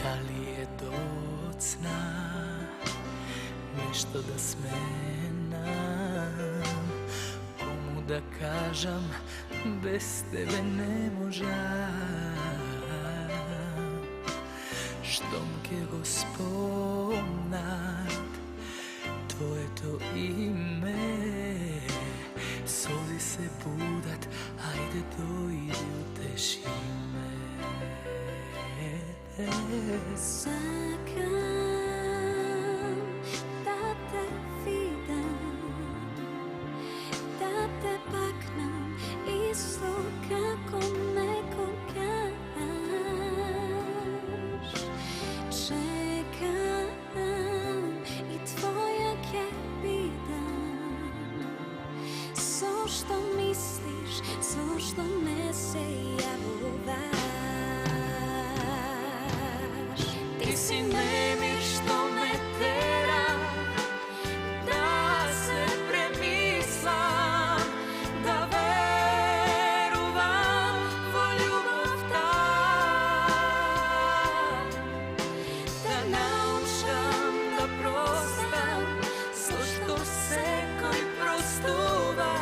Da li je docna nešto da smenam, komu da kažem bez tebe ne možem, štomke gospodnat tvoje to ime, sozi se budat, ajde dojdi uteši me. Sakam da te vidim, da te paknem isto kako nekogaš. Čekam i tvoja ke vidim, so što misliš, so što ne se javuvaš. Ti si nemir što me tera da se premislam, da veruvam vo ljubav ta, da naučam da prostam svo što seko i prostuva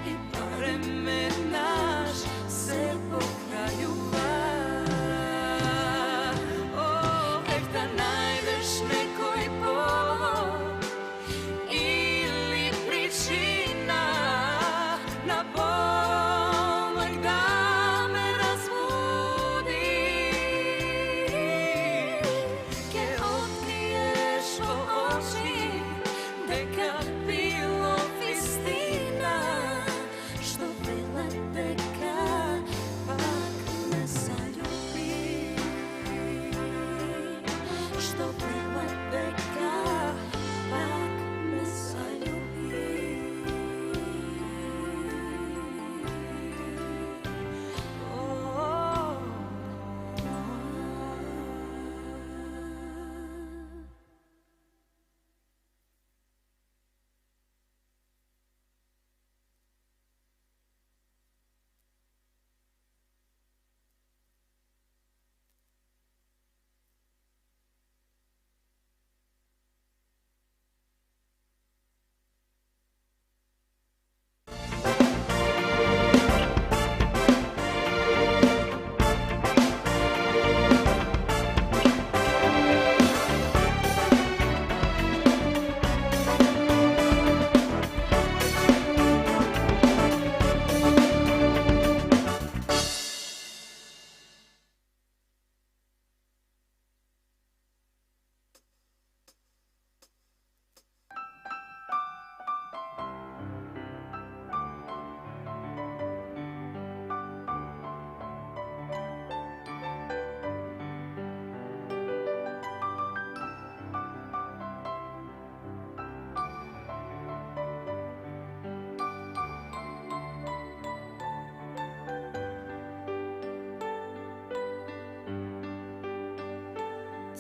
i barem me naš se pokajuva.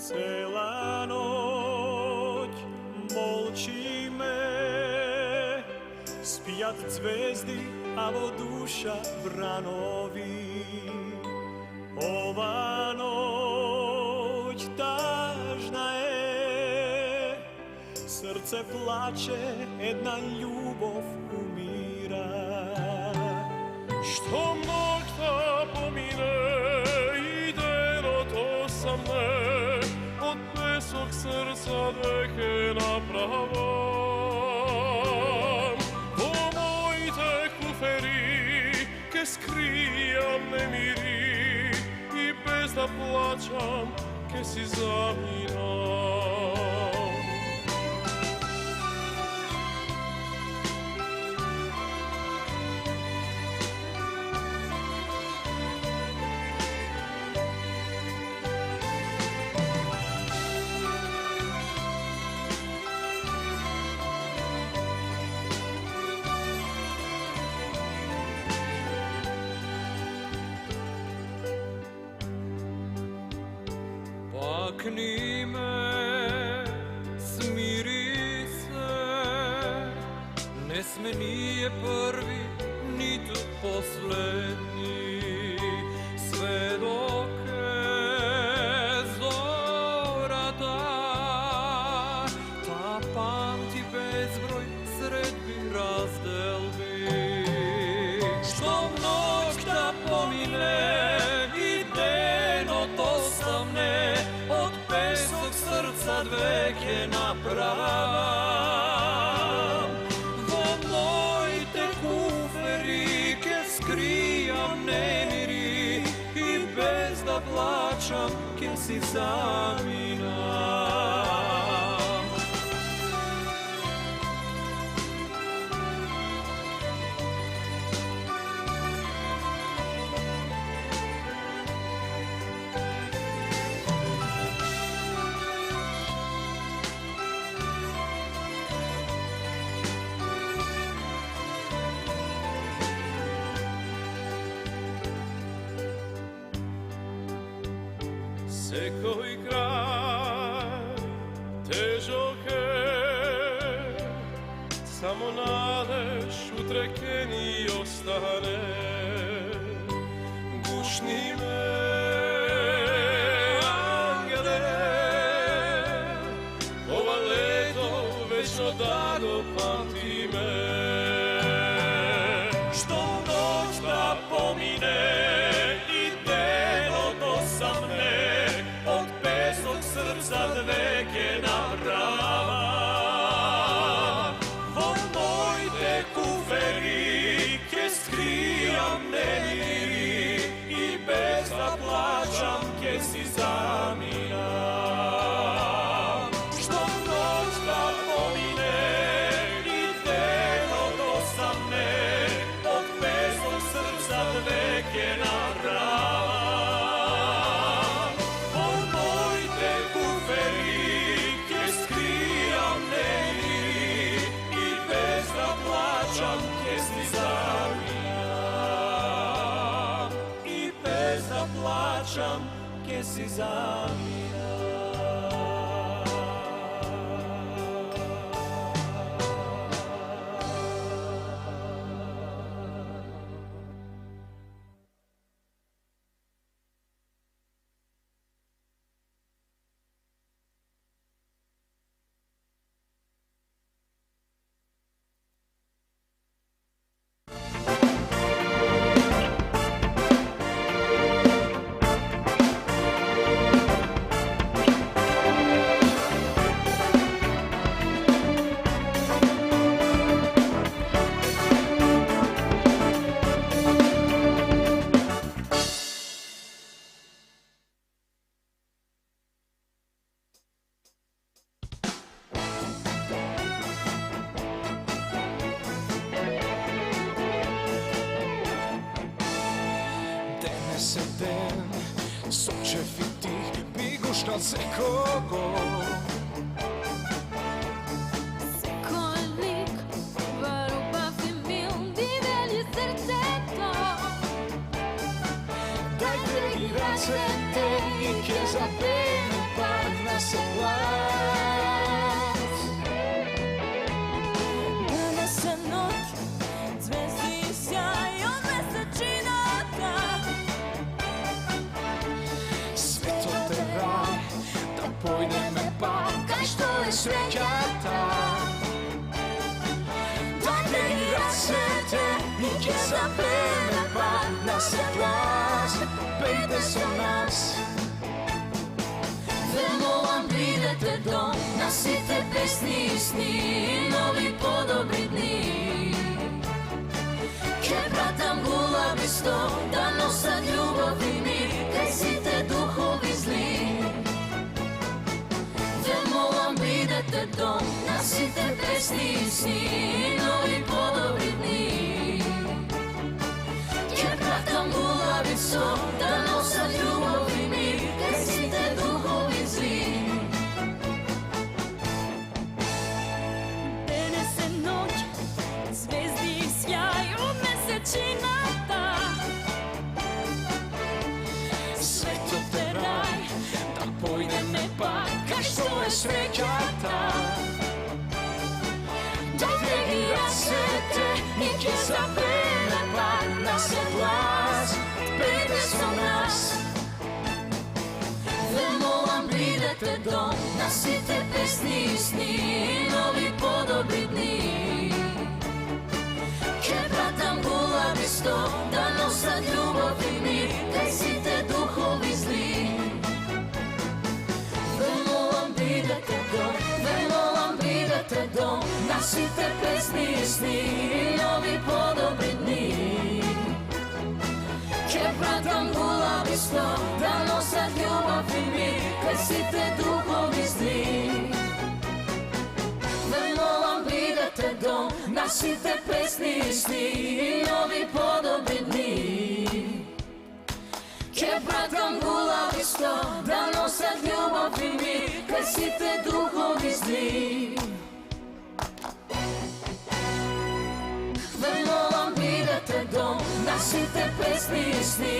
Cela noć molči me, spijat zvezdi, a vo duša vranovi. Ova noć tažna je, srce plače, jedna ljubov umira. Što nokta pomine i deno to sam ne, od pesog srca veke napravam. Pomojte kuferi, ke skrijam nemiri i bez da plaćam, ke si zaminam. Makni me, smiri se, ne sme nije prvi, niti poslednji. Sve dok je zora ta pamti bezbroj sredbi razdelbi. Što noć da pomine i deno to sam ne, od pesog srca dveke napravam. Vomojte kuferi, ke skrijam nemiri i bez da plaćam, ke si zaminam. Sekoj kraj, težok je, samo nadeš utrekeni ostane. Gušni me, angele, ova leto večno dano pamti me. Što noć da pomine i deno do sam ne, od pesog srca dveke napravam. Vomojte kuferi, ke skrijam nemiri i bez da plaćam, ke si zaminam. Što noć da pomine i deno do sam ne, od pesog srca dveke napravam. Vomojte kuferi, ke skrijam nemiri i bez da plaćam, ke si zaminam. I bez da plaćam, ke si zaminam. Sekoljnik, varubav i mil, divelji srceto. Dajte mi racete i ke zapene, padna se glas. Danas je noć, zvezdi sjaj od mesečinata. Pojde me pa, kaj što je sreća ta. се глас, пейте со нас. Ве молам, бидете дом на сите песни и сни, нови подобри дни. Ке пратам гулаби сто, да носат љубов и мир кај сите духови зли. Ве молам, бидете дом на сите песни и сни, нови подобри дни. Ке пратам гулаби сто, да носат љубов и мир кај сите духови зли. Денес е ноќ, звезди и сјај од месечината. Светот е рај, да појдеме пак, кај што е среќата. Дојде ги расете и ќе запеме пак нашиот глас, пејте со нас. Ве молам, бидете дом на сите песни и сни, нови подобри дни. Ке пратам гулаби сто, да носат љубов и мир кај сите духови зли. Ве молам, бидете дом, ве молам, бидете дом на сите песни и сни, нови подобри дни. Ке пратам гулаби сто, да носат љубов и мир кај сите духови зли. Ве молам, бидете дом на сите песни и сни, нови подобри дни. Ке пратам гулаби сто, да носат љубов и мир кај сите духови зли. Ве молам, бидете дом на сите песни и сни,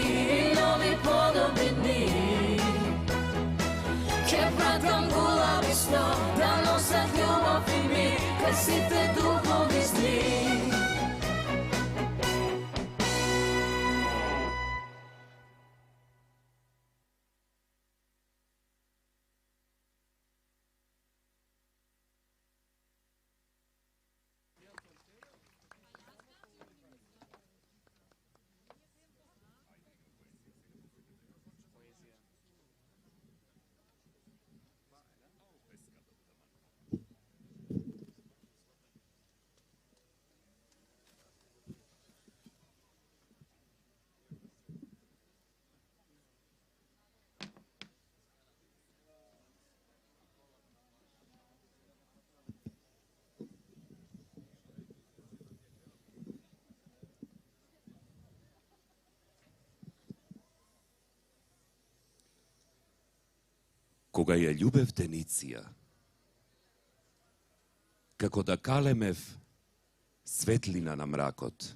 нови подобри дни. Ке пратам гулаби сто, да носат љубов и мир кај сите духови зли. Кога ја љубев Дениција, како да калемев светлина на мракот,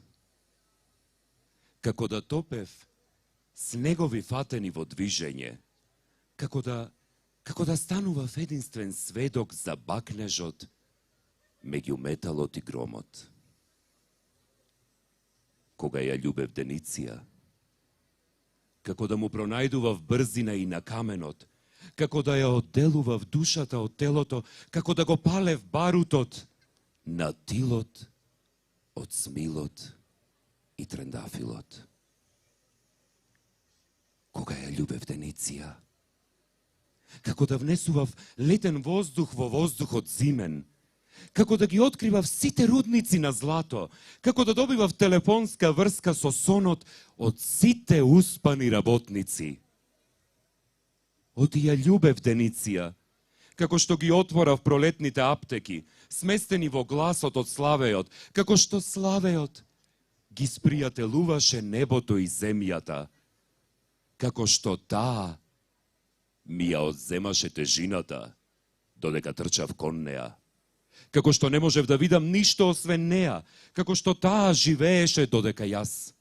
како да топев снегови фатени во движење, како да станував единствен сведок за бакнежот меѓу металот и громот. Кога ја љубев Дениција, како да му пронајдував брзина и на каменот, како да ја одделував душата од телото, како да го палев барутот на тилот од смилот и трендафилот. Кога ја љубев Дениција, како да внесував летен воздух во воздухот зимен, како да ги откривав сите рудници на злато, како да добивав телефонска врска со сонот од сите успани работници. Оти ја љубев Дениција, како што ги отворав пролетните аптеки, сместени во гласот од Славејот, како што Славејот ги спријателуваше небото и земјата, како што таа ми ја одземаше тежината, додека трчав кон неа, како што не можев да видам ништо освен неа, како што таа живееше додека јас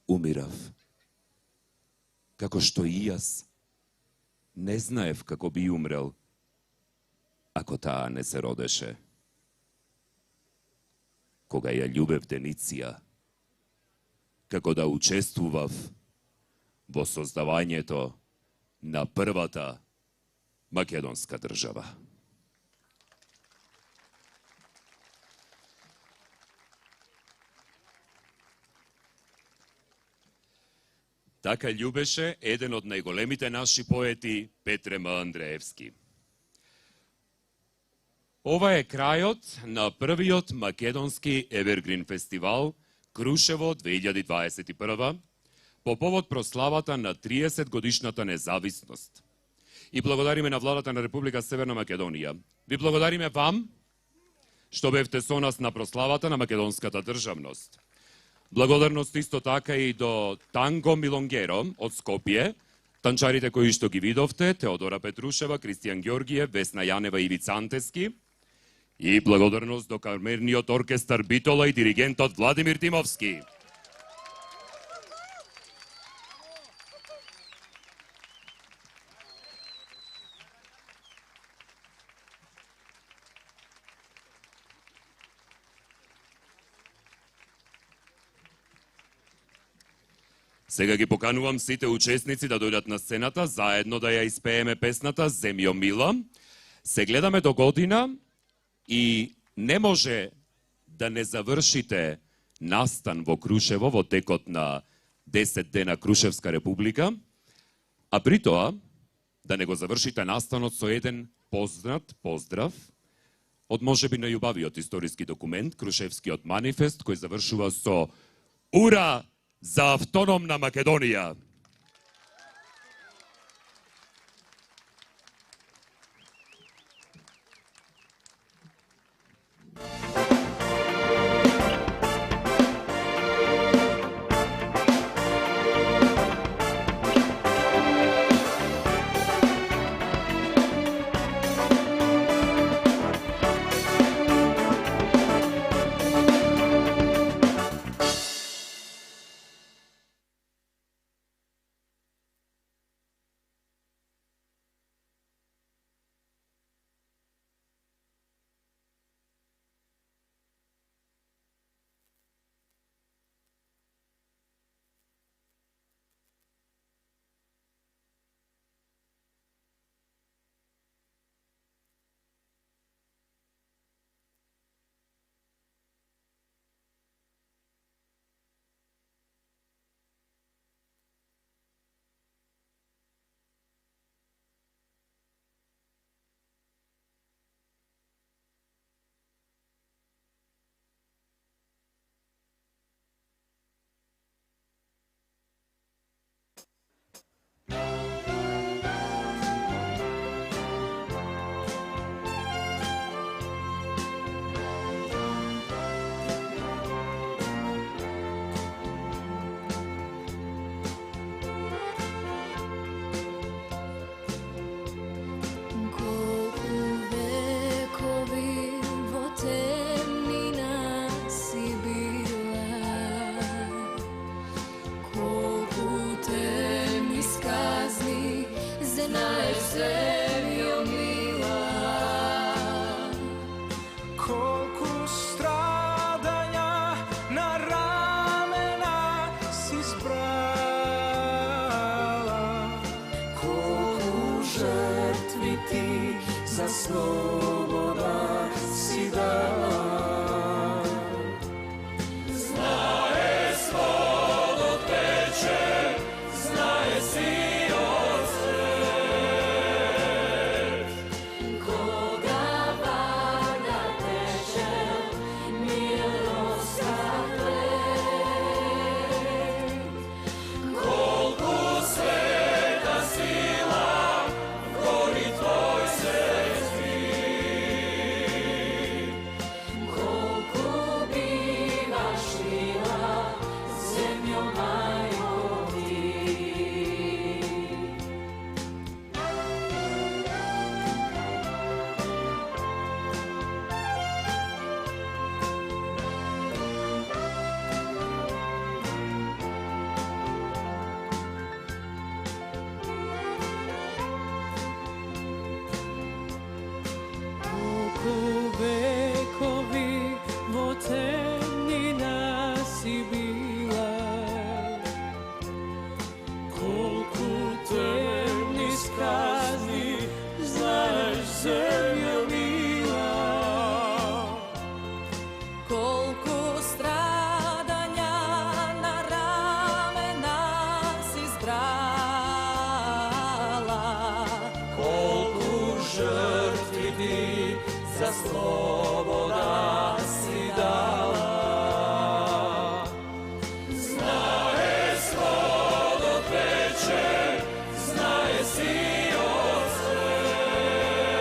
умирав, како што и јас не знаев како би умрел, ако таа не се родеше. Кога ја љубев Дениција, како да учествував во создавањето на првата македонска држава. Така љубеше еден од најголемите наши поети, Петре М. Андреевски. Ова е крајот на првиот македонски Евергрин фестивал Крушево 2021 по повод прославата на 30 годишната независност. И благодариме на владата на Република Северна Македонија. Ви благодариме вам што бевте со нас на прославата на македонската државност. Благодарност исто така и до Танго Милонгеро од Скопје, танчарите кои што ги видовте, Теодора Петрушева, Кристијан Ѓоргиев, Весна Јанева и Ивица Антески. И благодарност до камерниот оркестар Битола и диригентот Владимир Тимовски. Сега ги поканувам сите учесници да дојдат на сцената, заедно да ја испееме песната Земјо мила. Се гледаме до година и не може да не завршите настан во Крушево во текот на 10 дена Крушевска република, а при тоа да не го завршите настанот со еден познат поздрав од можеби најубавиот историски документ, Крушевскиот манифест, кој завршува со Ура за автономна Македонија! sloboda si dala. Znaje svod od veče, znaje sijot svet.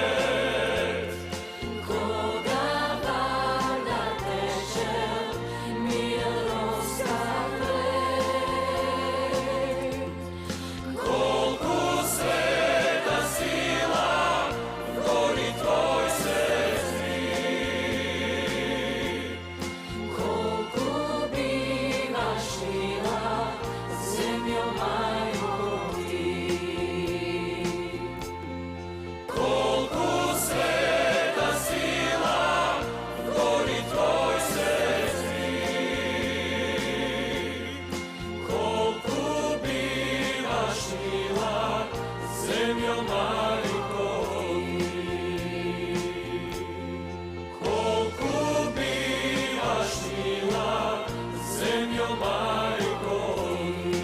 Koga valja teče, milosta plet. Kolku sveta sila gori tvoj srci. Kolku bivaš mila, zemljo majko ti. Kolku sveta sila gori tvoj srci. Kolku bivaš mila, zemljo majko ti. Kolku bivaš mila, zemljo majko ti.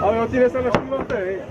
Avevo tirato la scimmia a te.